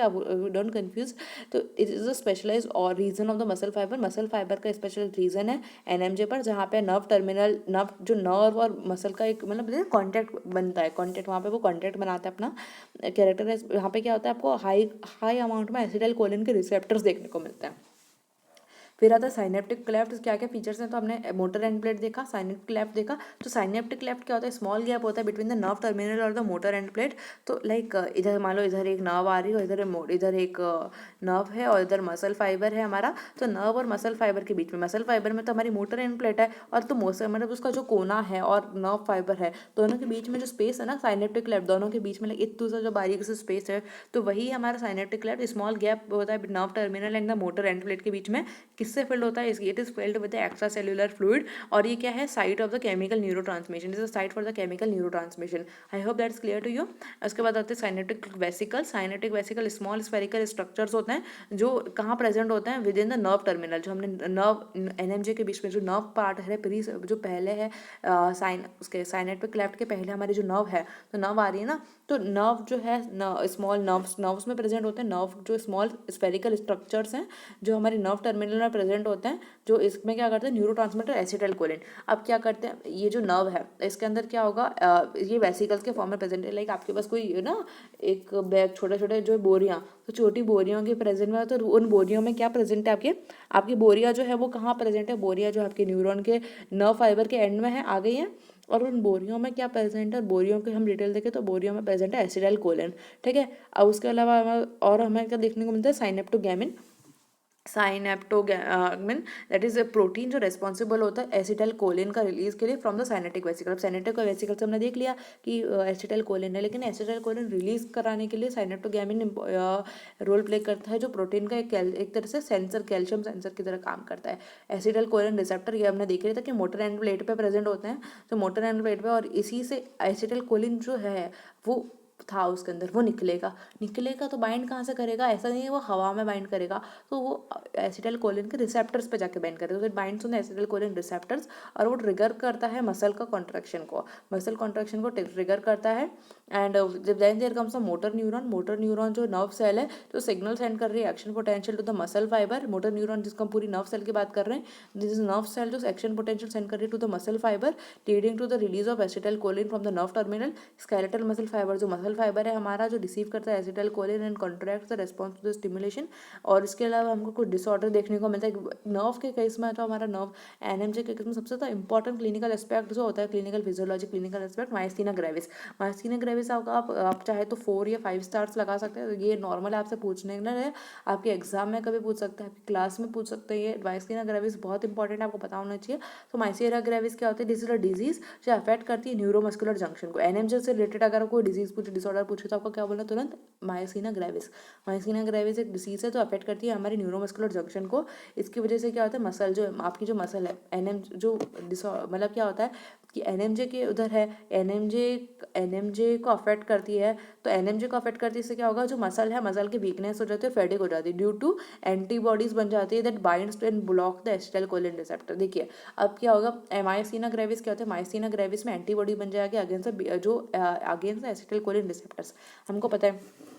डोंट कंफ्यूज। तो इट इज अ स्पेशलाइज और region of the muscle fibre. Muscle fibre का स्पेशल रीजन है एनएमजे पर, जहाँ पे नर्व और मसल का एक मतलब कॉन्टैक्ट बनता है, कॉन्टैक्ट वहाँ पे वो कॉन्टैक्ट बनाता है अपना कैरेक्टर। यहाँ पे क्या होता है आपको हाई अमाउंट में एसिटाइल कोलिन के रिसेप्टर्स देखने को मिलते हैं। फिर आता है साइनेप्टिक क्लेफ्ट। क्या क्या फीचर्स हैं? तो हमने मोटर एंड प्लेट देखा, साइनेप्टिक क्लेफ्ट देखा। तो साइनेप्टिक क्लेफ्ट क्या होता है? स्मॉल गैप होता है बिटवीन द नर्व टर्मिनल और द मोटर एंड प्लेट। तो लाइक इधर मान लो इधर एक नर्व आ रही है, इधर एक नर्व है और इधर मसल फाइबर है हमारा। तो नर्व और मसल फाइबर के बीच में, मसल फाइबर में तो हमारी मोटर एंड प्लेट है और तो मतलब उसका जो कोना है और नर्व फाइबर है दोनों के बीच में जो स्पेस है ना साइनेप्टिक क्लेफ्ट, दोनों के बीच में इतना सा जो बारीक से स्पेस है तो वही हमारा साइनेप्टिक क्लेफ्ट। स्मॉल गैप होता है nerve terminal and the motor end plate के बीच में। किससे फिल्ड होता है? It is filled with extra cellular fluid. और ये क्या है? Site of the chemical neuro transmission, is a site for the chemical neuro transmission. I hope that's clear to you. उसके बाद आते हैं synaptic vesicle. Synaptic vesicle small spherical structures होते हैं जो कहाँ प्रेजेंट होते हैं? Within the nerve terminal. जो हमने नर्व एनएमजे के बीच में जो नर्व पार्ट है जो पहले है उसके साइनेप्टिक क्लेफ्ट के पहले हमारी जो नर्व है, तो नर्व आ रही है ना, तो नर्व जो है स्मॉल नर्व्स में प्रेजेंट होते हैं। नर्व जो स्मॉल स्फेरिकल स्ट्रक्चर्स हैं जो हमारे नर्व टर्मिनल में प्रेजेंट होते हैं, जो इसमें क्या करते हैं? Neurotransmitter acetyl choline. अब क्या करते हैं? ये जो नर्व है इसके अंदर क्या होगा? ये वेसिकल्स के फॉर्म में प्रेजेंट है। लाइक आपके पास कोई ना एक बैग छोटे छोटे जो बोरियां, तो छोटी बोरियों के प्रेजेंट में, तो उन बोरियों में क्या प्रेजेंट है? आपकी बोरियां जो है वो कहाँ प्रेजेंट है? बोरियां जो आपके न्यूरॉन के नर्व फाइबर के एंड में है, आ गई है। और उन बोरियों में क्या प्रेजेंट है? बोरियों के हम डिटेल देखें तो बोरियों में प्रेजेंट है एसिटाइल कोलिन। ठीक है। अब उसके अलावा और हमें क्या देखने को मिलता है? साइनेप्टोगैमिन। साइनेप्टोगैमिन दैट इज अ प्रोटीन जो रेस्पॉन्सिबल होता है एसिटाइल कोलिन का रिलीज के लिए फ्रॉम द साइनेटिक वेसिकल। अब साइनेटिक वेसिकल से हमने देख लिया कि एसिटाइल कोलिन है, लेकिन एसिटाइल कोलिन रिलीज कराने के लिए साइनेप्टोगैमिन रोल प्ले करता है, जो प्रोटीन का एक तरह से सेंसर, कैल्शियम सेंसर की तरह काम करता है। एसिटाइल कोलिन रिसेप्टर ये हमने देख लिया था कि मोटर एंड प्लेट पे प्रेजेंट होते हैं, तो मोटर एंड प्लेट पे, और इसी से एसिटाइल कोलिन जो है वो था उसके अंदर, वो निकलेगा तो बाइंड कहाँ से करेगा, ऐसा नहीं है वो हवा में बाइंड करेगा, तो वो एसिटाइल कोलिन के रिसेप्टर्स पे जाके बाइंड करेगा, तो it binds on the acetyl choline receptors, और वो ट्रिगर करता है मसल कॉन्ट्रैक्शन को ट्रिगर करता है। एंड जब then there comes a motor neuron जो नर्व सेल है, जो सिग्नल सेंड कर रही है action potential to the muscle fibre. Motor neuron जिसको हम पूरी नर्व सेल की बात कर रहे हैं, दिस नर्व सेल जो एक्शन पोटेंशियल सेंड कर रही है to the muscle fibre, leading to the release of acetyl choline from the nerve terminal. Skeletal muscle fibre जो मसल फाइबर है हमारा, जो रिसीव करता है acetyl choline and contract the response to the stimulation. और इसके अलावा हमको कुछ डिसऑर्डर देखने को मिलता है नर्व के केस में, तो हमारा नर्व एनएमजे के केस में सबसे ज़्यादा इंपॉर्टेंट क्लिनिकल एस्पेक्ट जो होता है, clinical physiology clinical aspect, myasthenia gravis आप चाहे तो 4 या 5 स्टार्स लगा सकते हैं। ये नॉर्मल आपसे पूछने ना है, आपके एग्जाम में कभी पूछ सकते हैं, आपकी क्लास में पूछ सकते हैं। ये मायस्थीनिया ग्रेविस बहुत इंपॉर्टेंट है, आपको पता होना चाहिए। तो मायस्थीनिया ग्रेविस क्या होता है, दिस इज अ डिजीज जो अफेक्ट करती है न्यूरोमस्कुलर जंक्शन को। एनएमजे से रिलेटेड अगर कोई डिजीज पूछे, डिसऑर्डर पूछे, तो आपको क्या बोलना तुरंत, मायस्थीनिया ग्रेविस एक डिसीज है जो अफेक्ट करती है हमारे न्यूरोमस्कुलर जंक्शन को। इसकी वजह से क्या होता है, मसल जो आपकी जो मसल है एनएम जो मतलब क्या होता है कि एनएमजे के उधर है, एनएमजे को अफेक्ट करती है, तो एनएमजे को अफेक्ट करती है, इससे क्या होगा, जो मसल है, मसल की वीकनेस हो जाती है, फैटिक हो जाती है, ड्यू टू एंटीबॉडीज बन जाती है that binds to and block the acetyl choline receptor. देखिए अब क्या होगा, मायस्थीनिया ग्रेविस क्या होता है, मायस्थीनिया ग्रेविस में एंटीबॉडी बन जाएगी अगेंस्ट एसिटाइल कोलिन रिसेप्टर्स। हमको पता है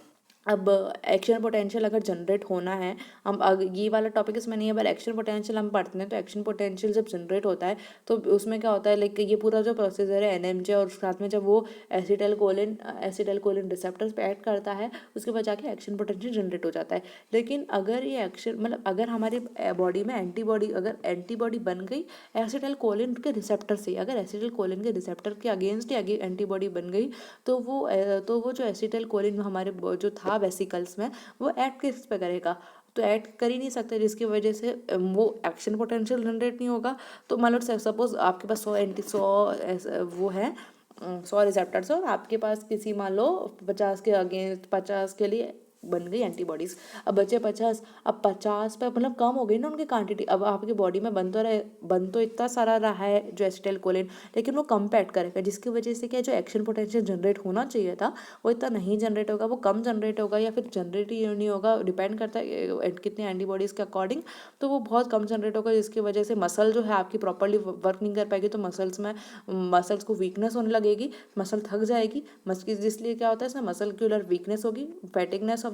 अब एक्शन पोटेंशियल अगर जनरेट होना है, हम ये वाला टॉपिक इसमें नहीं है, पर एक्शन पोटेंशियल हम पढ़ते हैं, तो एक्शन पोटेंशियल जब जनरेट होता है तो उसमें क्या होता है, लाइक ये पूरा जो प्रोसीजर है एनएमजे, और साथ में जब वो एसिटाइल कोलिन रिसेप्टर्स पे ऐड करता है, उसके बाद जाके एक्शन पोटेंशियल जनरेट हो जाता है। लेकिन अगर ये एक्शन मतलब अगर हमारी बॉडी में एंटीबॉडी बन गई एसिटाइल कोलिन के रिसेप्टर से, अगर एसिटाइल कोलिन के रिसेप्टर के अगेंस्ट ही एंटीबॉडी बन गई, तो वो जो एसिटाइल कोलिन हमारे जो था वेसिकल्स में, वो ऐड किस पे करेगा, तो ऐड कर ही नहीं सकते, जिसकी वजह से वो एक्शन पोटेंशियल जनरेट नहीं होगा। तो मान लो सपोज आपके पास 100 वो है 100 रिसेप्टर्स है, और आपके पास किसी मान लो 50 के अगेंस्ट 50 के लिए बन गई एंटीबॉडीज। अब बचे 50, अब 50 पे मतलब कम हो गई ना उनकी क्वांटिटी। अब आपकी बॉडी में बन तो इतना सारा रहा है जो एसिटाइल कोलिन, लेकिन वो कम पे ऐड करेगा, जिसकी वजह से क्या जो एक्शन पोटेंशियल जनरेट होना चाहिए था वो इतना नहीं जनरेट होगा, वो कम जनरेट होगा, या फिर जनरेट ही नहीं होगा, डिपेंड करता है कितने एंटीबॉडीज़ के अकॉर्डिंग, तो वो बहुत कम जनरेट होगा, जिसकी वजह से मसल जो है आपकी प्रॉपरली वर्क नहीं कर पाएगी, तो मसल्स को वीकनेस होने लगेगी, मसल थक जाएगी, जिसलिए क्या होता है इसमें मसलक्यूलर वीकनेस होगी, फैटिकनेस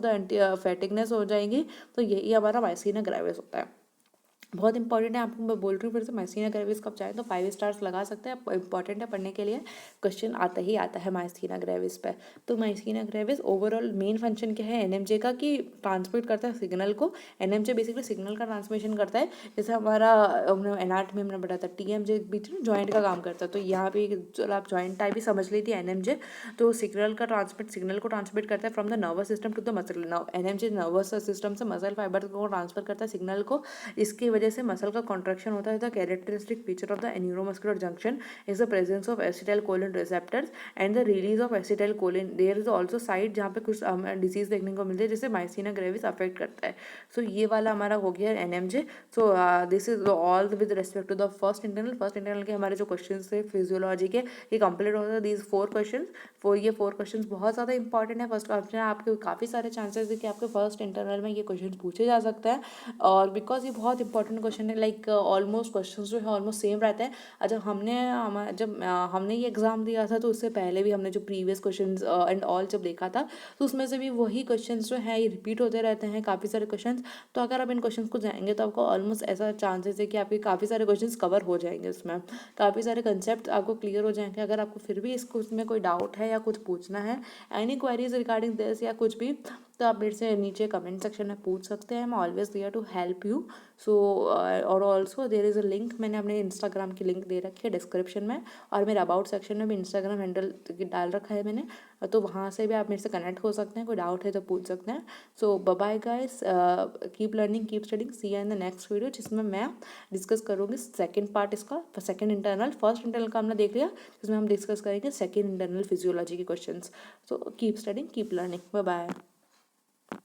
हो जाएंगी, तो यही हमारा मायस्थीनिया ग्रेविस होता है। बहुत इंपॉर्टेंट है, आपको मैं बोल रही हूँ फिर से, मायस्थीनिया ग्रेविस को आप चाहें तो 5 स्टार्स लगा सकते हैं, इंपॉर्टेंट है पढ़ने के लिए, क्वेश्चन आता है मायस्थीनिया ग्रेविस पे। तो myasthenia gravis overall main function क्या है एनएमजे का, कि ट्रांसमिट करता है सिग्नल को। एनएमजे बेसिकली सिग्नल का ट्रांसमिशन करता है, जैसे हमारा एनाटॉमी में हमने पढ़ा था, टीएमजे बीच में जॉइंट का काम करता है, तो यहाँ पे चलो आप जॉइंट टाइप ही समझ ली थी एनएमजे। तो सिग्नल को ट्रांसमिट करता है from the nervous system to the muscle. NMJ nervous system से मसल फाइबर को ट्रांसफर करता है सिग्नल को, इसकी वजह से मसल का कॉन्ट्रैक्शन होता है। The characteristic feature of the neuromuscular junction is the presence of acetyl choline receptors and the release of acetyl choline. There is also site जहाँ पे कुछ डिजीज देखने को मिलती है जिससे मायस्थीनिया ग्रेविस अफेक्ट करता है। सो ये वाला हमारा हो गया NMJ. So this is all with respect to the first internal के हमारे जो क्वेश्चन थे फिजियोलॉजी के, ये कंप्लीट होता है दीज 4 क्वेश्चन। ये 4 क्वेश्चन बहुत ज़्यादा इंपॉर्टेंट है। फर्स्ट ऑप्शन आपके काफ़ी सारे चांसेस है कि आपके फर्स्ट इंटरनल में ये क्वेश्चन पूछे जा सकते हैं, और बिकॉज ये बहुत इंपॉर्टेंट क्वेश्चन है, लाइक ऑलमोस्ट क्वेश्चन जो है ऑलमोस्ट सेम रहते हैं। जब हमने ये एग्जाम दिया था, तो उससे पहले भी हमने जो प्रीवियस क्वेश्चन एंड ऑल जब देखा था, तो उसमें से भी वही क्वेश्चन जो है ये रिपीट होते रहते हैं काफ़ी सारे क्वेश्चन। तो अगर आप इन क्वेश्चन को जाएंगे तो आपको ऑलमोस्ट ऐसा चांसेस है कि आपके काफ़ी सारे क्वेश्चन कवर हो जाएंगे, उसमें काफ़ी सारे कंसेप्ट आपको क्लियर हो जाएंगे। अगर आपको फिर भी इसमें कोई डाउट है या कुछ पूछना है, एनी क्वेरीज रिगार्डिंग दिस या कुछ भी, तो आप मेरे से नीचे कमेंट सेक्शन में पूछ सकते हैं। I am always there to help you. So और also there is a link, मैंने अपने इंस्टाग्राम की लिंक दे रखी है डिस्क्रिप्शन में, और मेरे अबाउट सेक्शन में भी इंस्टाग्राम हैंडल डाल रखा है मैंने, तो वहाँ से भी आप मेरे से कनेक्ट हो सकते हैं, कोई डाउट है तो पूछ सकते हैं। So bye guys, keep learning, keep studying, see you in the next video, जिसमें मैं डिस्कस करूँगी सेकंड पार्ट इसका, सेकंड इंटरनल। फर्स्ट इंटरनल का हमने देख लिया, जिसमें हम डिस्कस करेंगे सेकंड इंटरनल फिजियोलॉजी के questions. So keep studying, keep learning, bye bye.